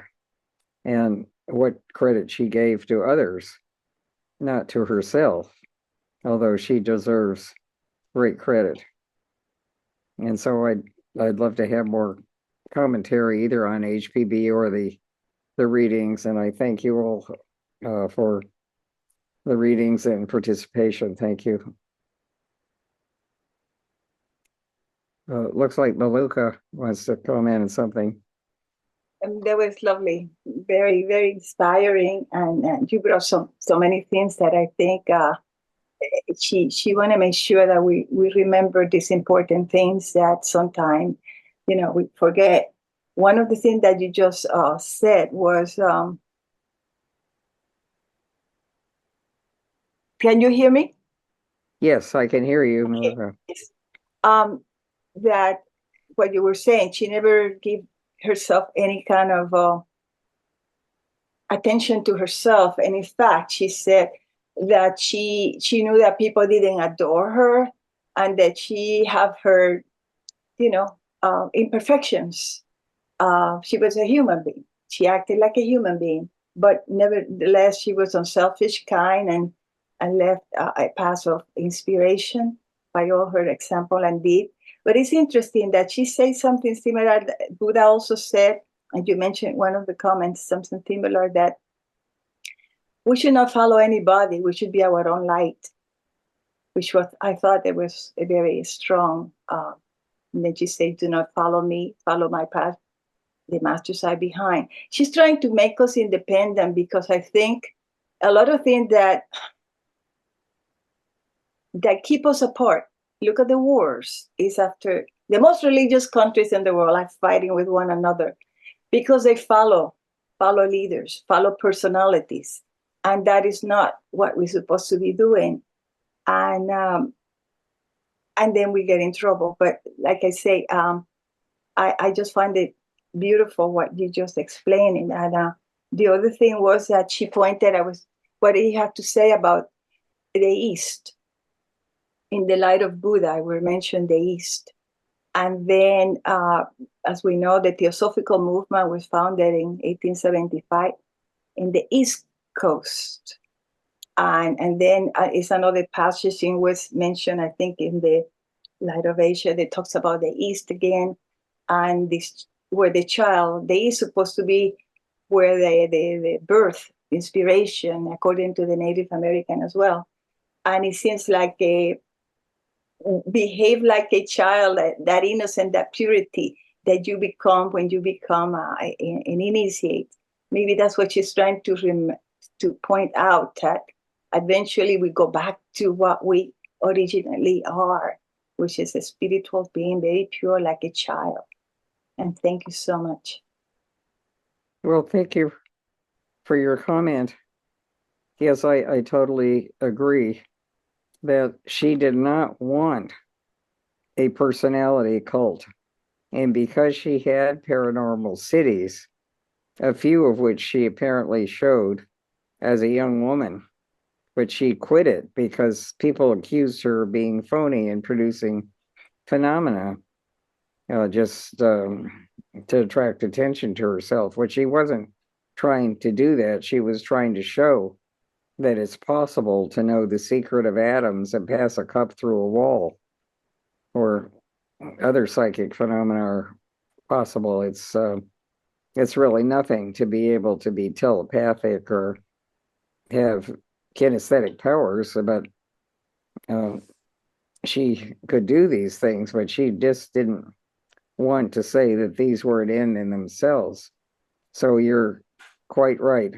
and what credit she gave to others, not to herself, although she deserves great credit. And so I'd love to have more commentary either on HPB or the readings, and I thank you all for the readings and participation. Thank you. Looks like Maluka wants to comment on something. That was lovely, very, very inspiring, and you brought so many things that I think she want to make sure that we remember these important things that sometimes, we forget. One of the things that you just said was, can you hear me? Yes, I can hear you, Okay. Maluka. That what you were saying, she never gave herself any kind of attention to herself. And in fact, she said that she knew that people didn't adore her and that she have her, imperfections. She was a human being. She acted like a human being, but nevertheless, she was unselfish, kind, and left a path of inspiration by all her example and deed. But it's interesting that she says something similar that Buddha also said, and you mentioned one of the comments, something similar, that we should not follow anybody. We should be our own light, which was, I thought it was a very strong. And then she said, do not follow me, follow my path. The masters are behind. She's trying to make us independent because I think a lot of things that keep us apart. Look at the wars. Is after the most religious countries in the world are fighting with one another because they follow leaders, follow personalities, and that is not what we're supposed to be doing. And then we get in trouble. But like I say, I just find it beautiful what you just explained. And the other thing was that she pointed, what do you have to say about the East? In the light of Buddha, we mentioned the East. And then, as we know, the Theosophical movement was founded in 1875 in the East Coast. And then it's another passage in was mentioned, I think, in the Light of Asia, that talks about the East again, and this where the child, the East is supposed to be where the birth, inspiration, according to the Native American as well. And it seems like behave like a child, that innocent, that purity that you become when you become an initiate. Maybe that's what she's trying to point out, that eventually we go back to what we originally are, which is a spiritual being, very pure, like a child. And thank you so much. Well, thank you for your comment. Yes, I totally agree that she did not want a personality cult. And because she had paranormal cities, a few of which she apparently showed as a young woman, but she quit it because people accused her of being phony and producing phenomena. just to attract attention to herself, which she wasn't trying to do that. She was trying to show that it's possible to know the secret of atoms and pass a cup through a wall, or other psychic phenomena are possible. It's really nothing to be able to be telepathic or have kinesthetic powers, but she could do these things, but she just didn't want to say that these were an end in themselves. So you're quite right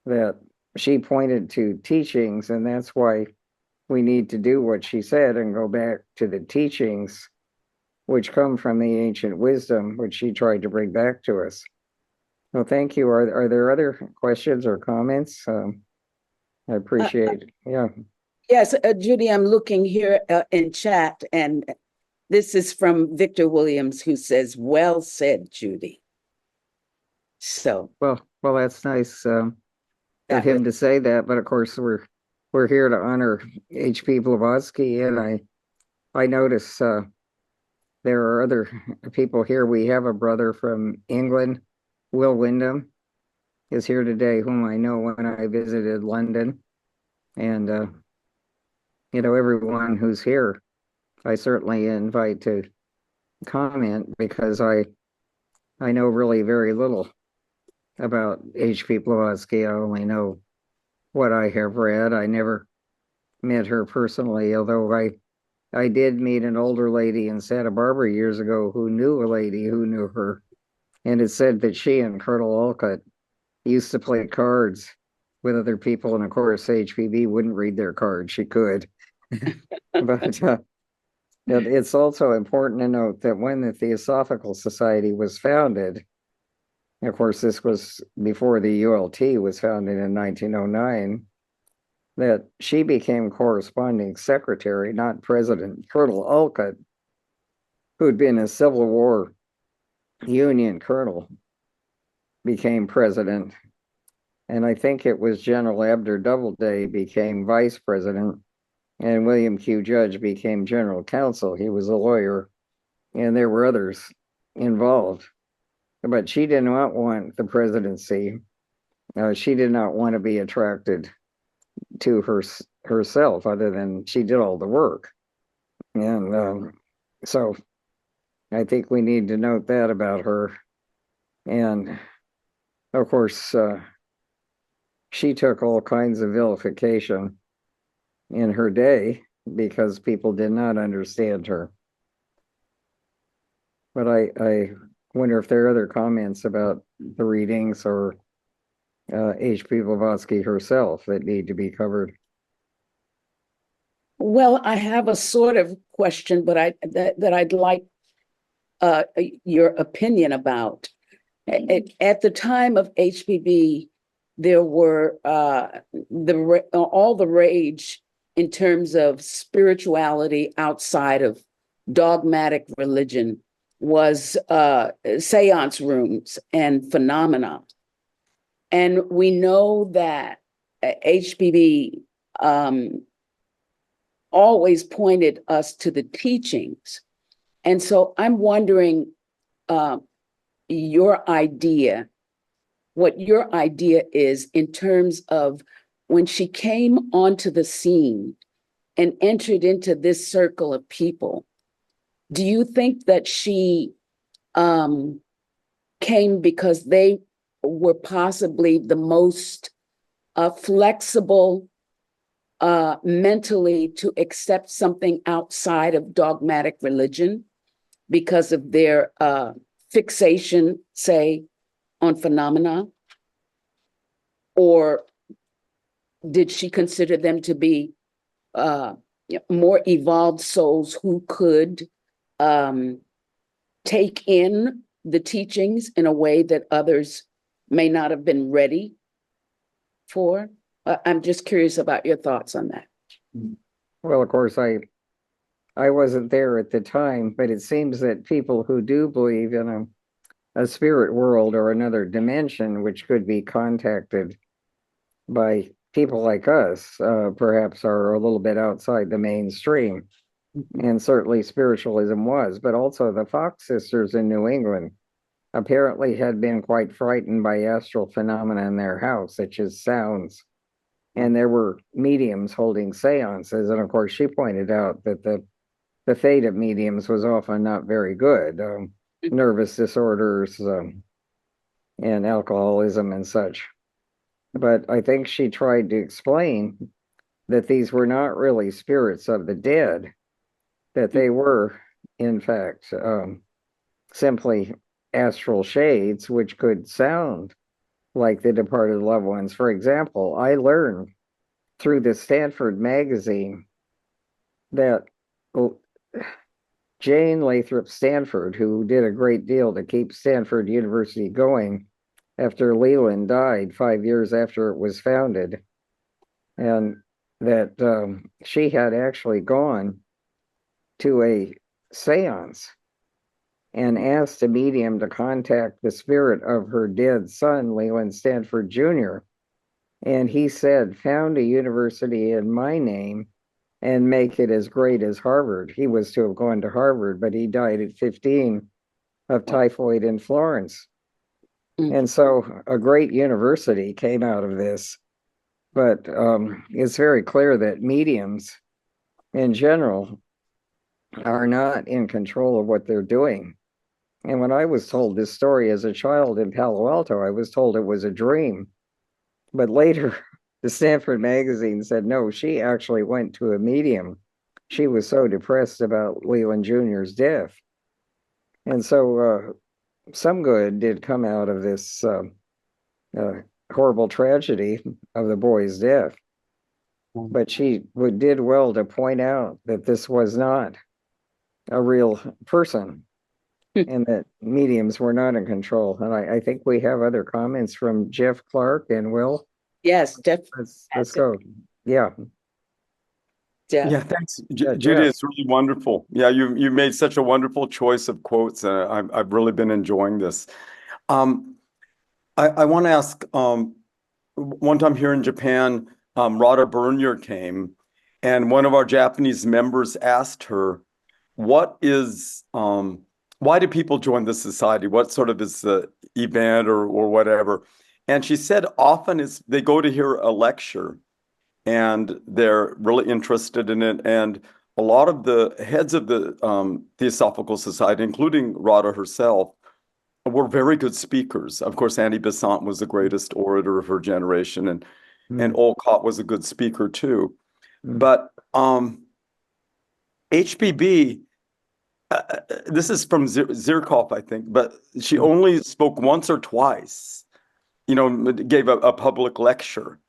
that she pointed to teachings, and that's why we need to do what she said and go back to the teachings which come from the ancient wisdom, which she tried to bring back to us. Well, thank you. Are there other questions or comments? I appreciate, yeah. Yes, Judy, I'm looking here in chat, and this is from Victor Williams, who says, "Well said, Judy." So, Well, that's nice of that him was- to say that, but of course we're here to honor H.P. Blavatsky, and I notice there are other people here. We have a brother from England, Will Wyndham, is here today, whom I know when I visited London, and everyone who's here, I certainly invite to comment, because I know really very little about H.P. Blavatsky. I only know what I have read. I never met her personally, although I did meet an older lady in Santa Barbara years ago who knew a lady who knew her, and it said that she and Colonel Olcott used to play cards with other people, and of course HPB wouldn't read their cards. She could. But it's also important to note that when the Theosophical Society was founded, of course, this was before the ULT was founded in 1909, that she became corresponding secretary, not president. Colonel Olcott, who'd been a Civil War Union colonel, became president. And I think it was General Abner Doubleday became vice president, and William Q. Judge became general counsel. He was a lawyer, and there were others involved. But she did not want the presidency. She did not want to be attracted to herself, other than she did all the work. And so I think we need to note that about her. And of course, she took all kinds of vilification in her day because people did not understand her. But I wonder if there are other comments about the readings or H.P. Blavatsky herself that need to be covered. well, I have a sort of question, but that I'd like your opinion about. At the time of HPB, there were all the rage in terms of spirituality outside of dogmatic religion was seance rooms and phenomena. And we know that HPB always pointed us to the teachings. And so I'm wondering your idea, what your idea is in terms of when she came onto the scene and entered into this circle of people. Do you think that she came because they were possibly the most flexible mentally to accept something outside of dogmatic religion because of their fixation, say, on phenomena? Or did she consider them to be more evolved souls who could take in the teachings in a way that others may not have been ready for? I'm just curious about your thoughts on that. Well, of course, I wasn't there at the time, but it seems that people who do believe in a spirit world or another dimension, which could be contacted by people like us, perhaps are a little bit outside the mainstream. and certainly spiritualism was, but also the Fox sisters in New England apparently had been quite frightened by astral phenomena in their house, such as sounds. And there were mediums holding seances. And of course, she pointed out that the fate of mediums was often not very good, nervous disorders and alcoholism and such. But I think she tried to explain that these were not really spirits of the dead, that they were, in fact, simply astral shades, which could sound like the departed loved ones. For example, I learned through the Stanford magazine that Jane Lathrop Stanford, who did a great deal to keep Stanford University going after Leland died 5 years after it was founded, and that she had actually gone to a seance and asked a medium to contact the spirit of her dead son, Leland Stanford Jr. And he said, found a university in my name and make it as great as Harvard. He was to have gone to Harvard, but he died at 15 of typhoid in Florence. And so a great university came out of this. But it's very clear that mediums in general are not in control of what they're doing. And when I was told this story as a child in Palo Alto, I was told it was a dream. But later, the Stanford magazine said, no, she actually went to a medium. She was so depressed about Leland Jr.'s death. And so some good did come out of this horrible tragedy of the boy's death. But she did well to point out that this was not a real person and that mediums were not in control. And I think we have other comments from Jeff Clark and Will. Yes, Jeff. Let's go. Yeah. Jeff. Yeah, thanks, Jeff. Judy. It's really wonderful. Yeah, you made such a wonderful choice of quotes. I've really been enjoying this. I want to ask. One time here in Japan, Rada Bernier came, and one of our Japanese members asked her, "What is why do people join the society? What sort of is the event or whatever?" And she said, often they go to hear a lecture, and they're really interested in it. And a lot of the heads of the Theosophical Society, including Rada herself, were very good speakers. Of course, Annie Besant was the greatest orator of her generation, and Olcott was a good speaker too. But HPB, this is from Zirkov, I think, but she only spoke once or twice, gave a public lecture.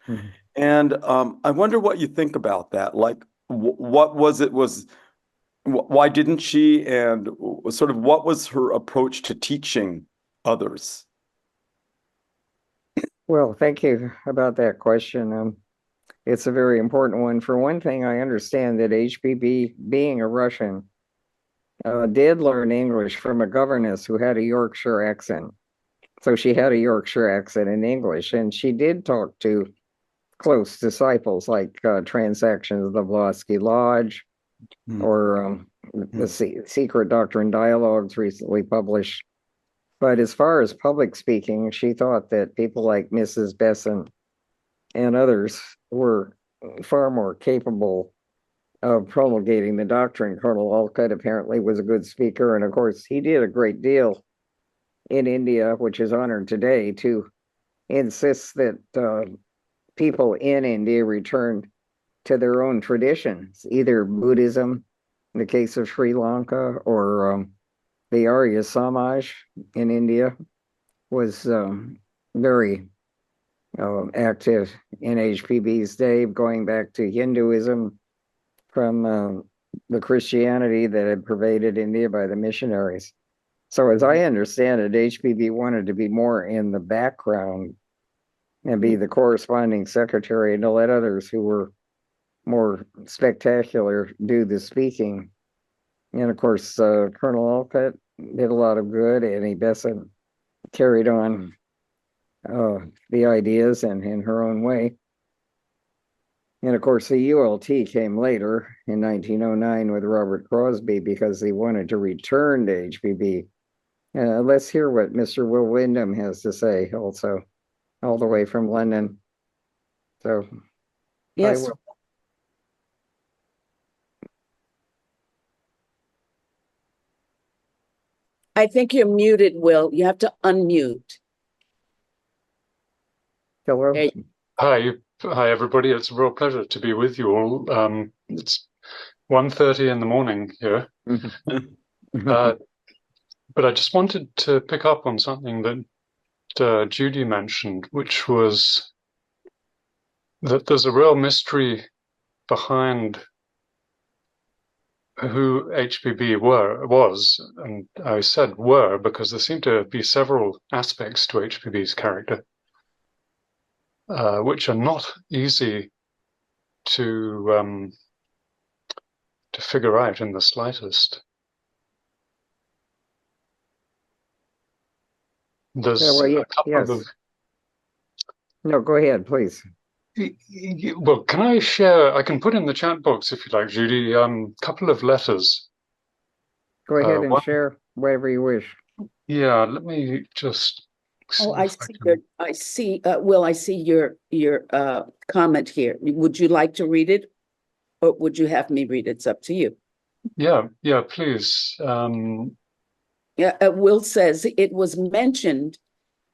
And I wonder what you think about that. Like, what was it? Why didn't she? And sort of what was her approach to teaching others? Well, thank you about that question. It's a very important one. For one thing, I understand that HPB, being a Russian, did learn English from a governess who had a Yorkshire accent. So she had a Yorkshire accent in English, and she did talk to close disciples like Transactions of the Blavatsky Lodge or the Secret Doctrine Dialogues recently published. But as far as public speaking, she thought that people like Mrs. Besant and others were far more capable of promulgating the doctrine. Colonel Olcott apparently was a good speaker. And of course, he did a great deal in India, which is honored today, to insist that people in India return to their own traditions, either Buddhism, in the case of Sri Lanka, or the Arya Samaj in India was very active in HPB's day, going back to Hinduism from the Christianity that had pervaded India by the missionaries. So as I understand it, HPB wanted to be more in the background and be the corresponding secretary and to let others who were more spectacular do the speaking. And of course, Colonel Olcott did a lot of good. Annie Besant carried on the ideas and in her own way. And of course, the ULT came later in 1909 with Robert Crosby because he wanted to return to HPB. Let's hear what Mr. Will Wyndham has to say also, all the way from London. So, Yes. I think you're muted, Will. You have to unmute. Hello. There Hi, everybody. It's a real pleasure to be with you all. It's 1:30 in the morning here. But I just wanted to pick up on something that Judy mentioned, which was that there's a real mystery behind who HPB was, and I said were because there seem to be several aspects to HPB's character, which are not easy to figure out in the slightest. There's a couple of... No, go ahead, please. Well, can I share? I can put in the chat box if you like, Judy. Couple of letters. Go ahead and share whatever you wish. Yeah, let me just. Oh, I see. Will, I see your comment here. Would you like to read it, or would you have me read it? It's up to you. Yeah, please. Will says it was mentioned.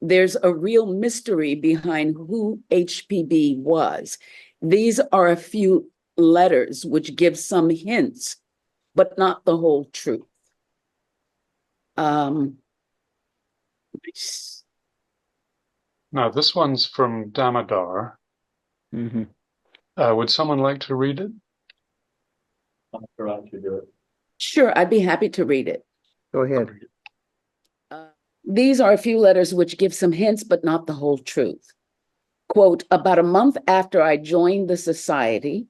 There's a real mystery behind who HPB was. These are a few letters which give some hints, but not the whole truth. Now, this one's from Damodar. Would someone like to read it? Sure, I'd be happy to read it. Go ahead. These are a few letters which give some hints, but not the whole truth. Quote, about a month after I joined the society,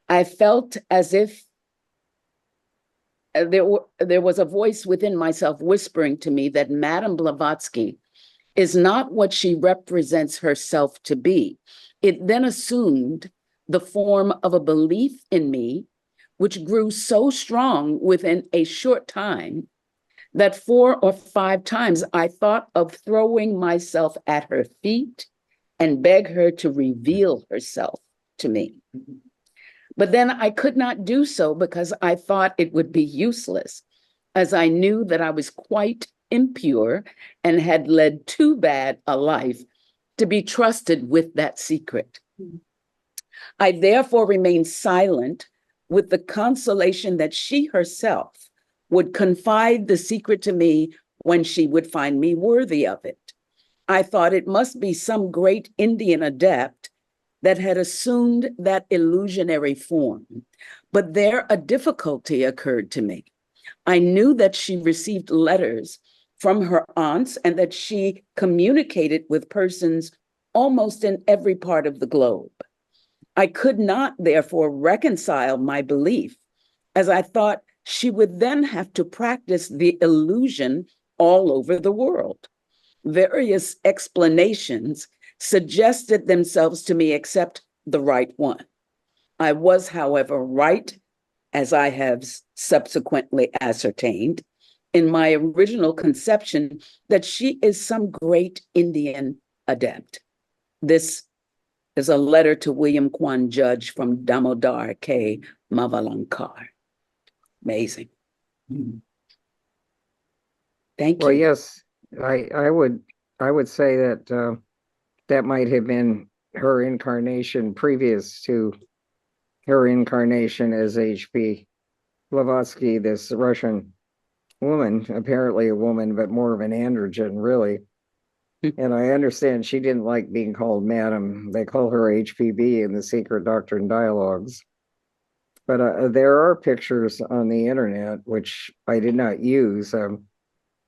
I felt as if there was a voice within myself whispering to me that Madame Blavatsky is not what she represents herself to be. It then assumed the form of a belief in me, which grew so strong within a short time that 4 or 5 times I thought of throwing myself at her feet and beg her to reveal herself to me. But then I could not do so because I thought it would be useless, as I knew that I was quite impure and had led too bad a life to be trusted with that secret. I therefore remained silent with the consolation that she herself would confide the secret to me when she would find me worthy of it. I thought it must be some great Indian adept that had assumed that illusionary form. But there a difficulty occurred to me. I knew that she received letters from her aunts and that she communicated with persons almost in every part of the globe. I could not, therefore, reconcile my belief, as I thought she would then have to practice the illusion all over the world. Various explanations suggested themselves to me, except the right one. I was, however, right, as I have subsequently ascertained, in my original conception that she is some great Indian adept. This is a letter to William Kwan Judge from Damodar K. Mavalankar. Amazing. Thank you. Well, yes, I would say that that might have been her incarnation previous to her incarnation as H.P. Blavatsky, this Russian woman, apparently a woman, but more of an androgen, really. And I understand she didn't like being called Madam. They call her HPB in the Secret Doctrine Dialogues. But there are pictures on the internet, which I did not use.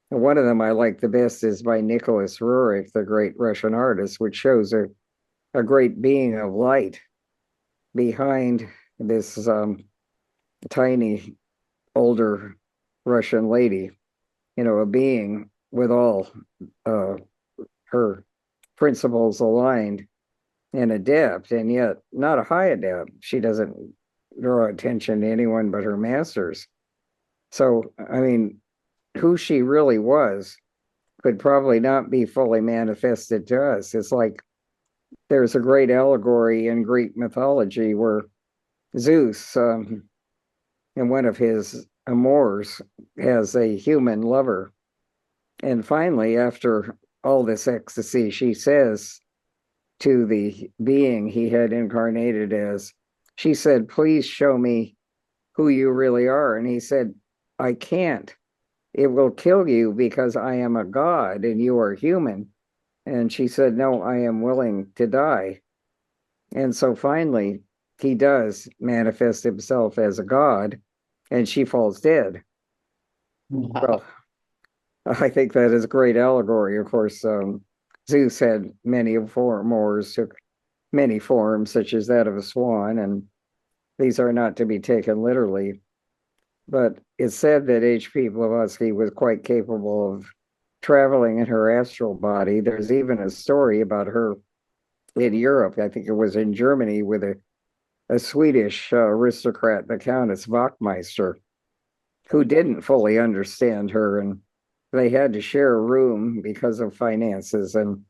One of them I like the best is by Nicholas Roerich, the great Russian artist, which shows a great being of light behind this tiny, older Russian lady, a being with all her principles aligned. and adept, and yet not a high adept. She doesn't draw attention to anyone but her masters. So, I mean, who she really was could probably not be fully manifested to us. It's like there's a great allegory in Greek mythology where Zeus, in one of his amours, has a human lover. And finally, after all this ecstasy, she says to the being he had incarnated as, she said, "Please show me who you really are." And he said, "I can't. It will kill you because I am a god and you are human." And she said, "No, I am willing to die." And so finally, he does manifest himself as a god, and she falls dead. Well, I think that is a great allegory. Of course, Zeus had many forms, took many forms, such as that of a swan, and these are not to be taken literally. But it's said that H.P. Blavatsky was quite capable of traveling in her astral body. There's even a story about her in Europe. I think it was in Germany with a Swedish aristocrat, the Countess Wachtmeister, who didn't fully understand her, and they had to share a room because of finances and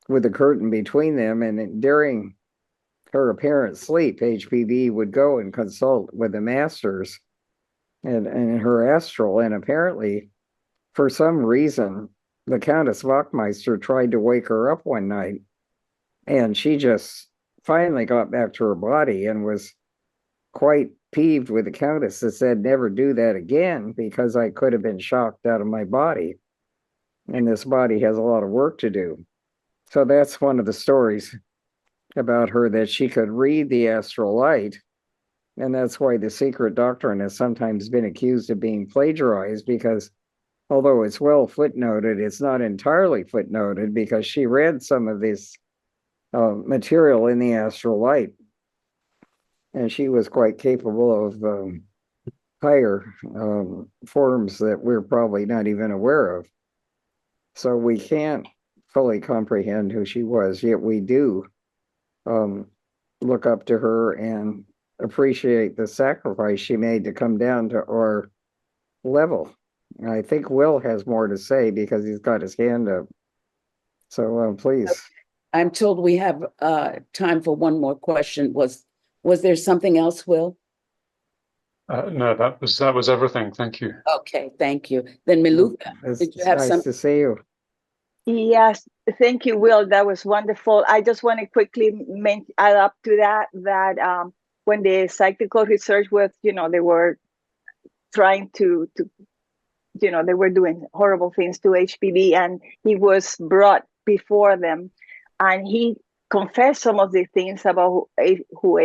with a curtain between them. And during her apparent sleep, HPB would go and consult with the masters and her astral. And apparently, for some reason, the Countess Wachtmeister tried to wake her up one night, and she just finally got back to her body and was quite peeved with the Countess and said, "Never do that again, because I could have been shocked out of my body. And this body has a lot of work to do." So that's one of the stories about her, that she could read the astral light. And that's why the secret doctrine has sometimes been accused of being plagiarized, because although it's well footnoted, it's not entirely footnoted, because she read some of this material in the astral light. And she was quite capable of higher forms that we're probably not even aware of. So we can't fully comprehend who she was, yet we do look up to her and appreciate the sacrifice she made to come down to our level. And I think Will has more to say because he's got his hand up. So please. I'm told we have time for one more question. Was there something else, Will? No, that was everything. Thank you. Okay, thank you. Then Maluka, did you have nice some? to see you. Yes, thank you, Will. That was wonderful. I just want to quickly add up to that when the psychical research was, they were trying to they were doing horrible things to HPV, and he was brought before them, and he confessed some of the things about who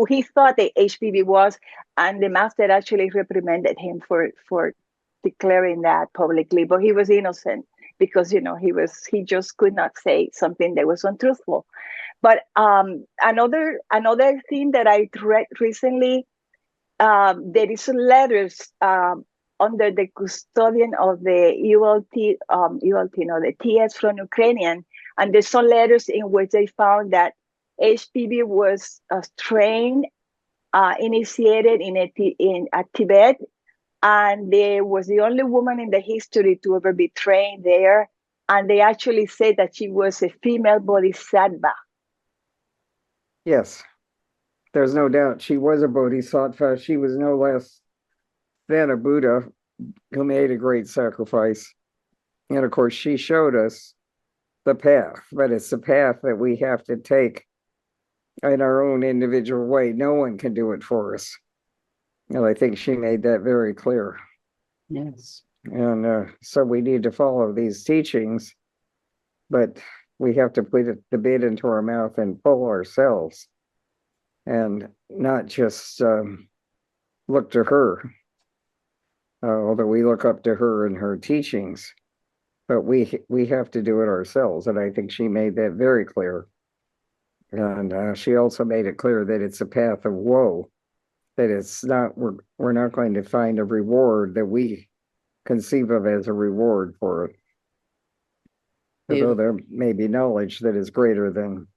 he thought the HPV was, and the master actually reprimanded him for declaring that publicly, but he was innocent because he just could not say something that was untruthful. But another thing that I read recently, there is letters under the custodian of the the TS from Ukrainian, and there's some letters in which they found that HPV was trained, initiated in Tibet, and they was the only woman in the history to ever be trained there. And they actually said that she was a female bodhisattva. Yes, there's no doubt she was a bodhisattva. She was no less than a Buddha who made a great sacrifice. And of course, she showed us the path, but it's the path that we have to take in our own individual way. No one can do it for us. And I think she made that very clear. Yes. And so we need to follow these teachings, but we have to put the bit into our mouth and pull ourselves and not just look to her, although we look up to her and her teachings, but we have to do it ourselves. And I think she made that very clear. And she also made it clear that it's a path of woe, that it's not, we're not going to find a reward that we conceive of as a reward for it. Although there may be knowledge that is greater than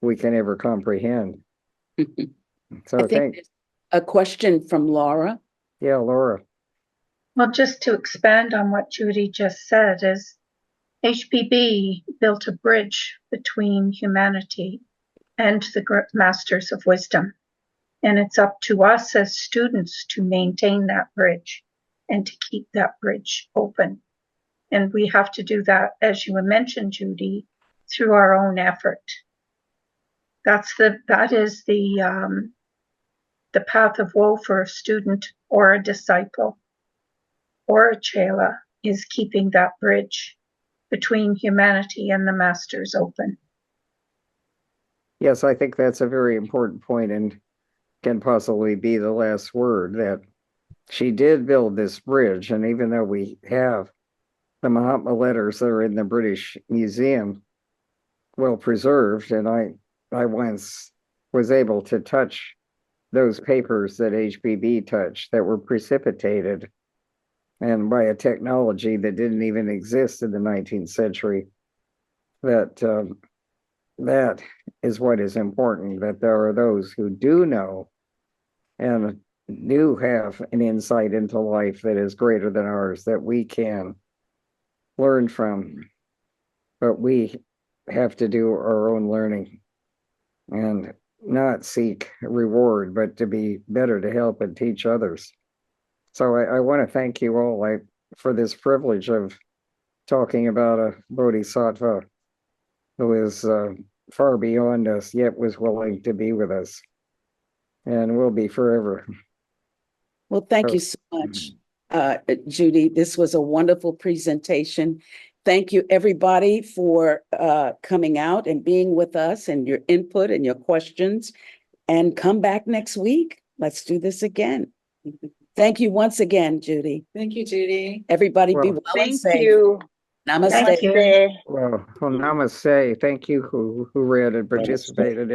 we can ever comprehend. So I think there's a question from Laura. yeah, Laura. Well, just to expand on what Judy just said, is HPB built a bridge between humanity and the Masters of Wisdom. And it's up to us as students to maintain that bridge and to keep that bridge open. And we have to do that, as you mentioned, Judy, through our own effort. That is the path of woe for a student or a disciple or a chela, is keeping that bridge between humanity and the masters open. Yes, I think that's a very important point and can possibly be the last word, that she did build this bridge. And even though we have the Mahatma letters that are in the British Museum well preserved, and I once was able to touch those papers that HPB touched that were precipitated and by a technology that didn't even exist in the 19th century, that that is what is important, that there are those who do know and do have an insight into life that is greater than ours, that we can learn from. But we have to do our own learning and not seek reward, but to be better to help and teach others. So I want to thank you all for this privilege of talking about a bodhisattva who is far beyond us, yet was willing to be with us and will be forever. Well, thank you so much, Judy. This was a wonderful presentation. Thank you, everybody, for coming out and being with us and your input and your questions. And come back next week. Let's do this again. Thank you once again, Judy. Thank you, Judy. Everybody be Well, well and Thank safe. you. Namaste. Thank you. Namaste. Well, namaste. Thank you who read and participated.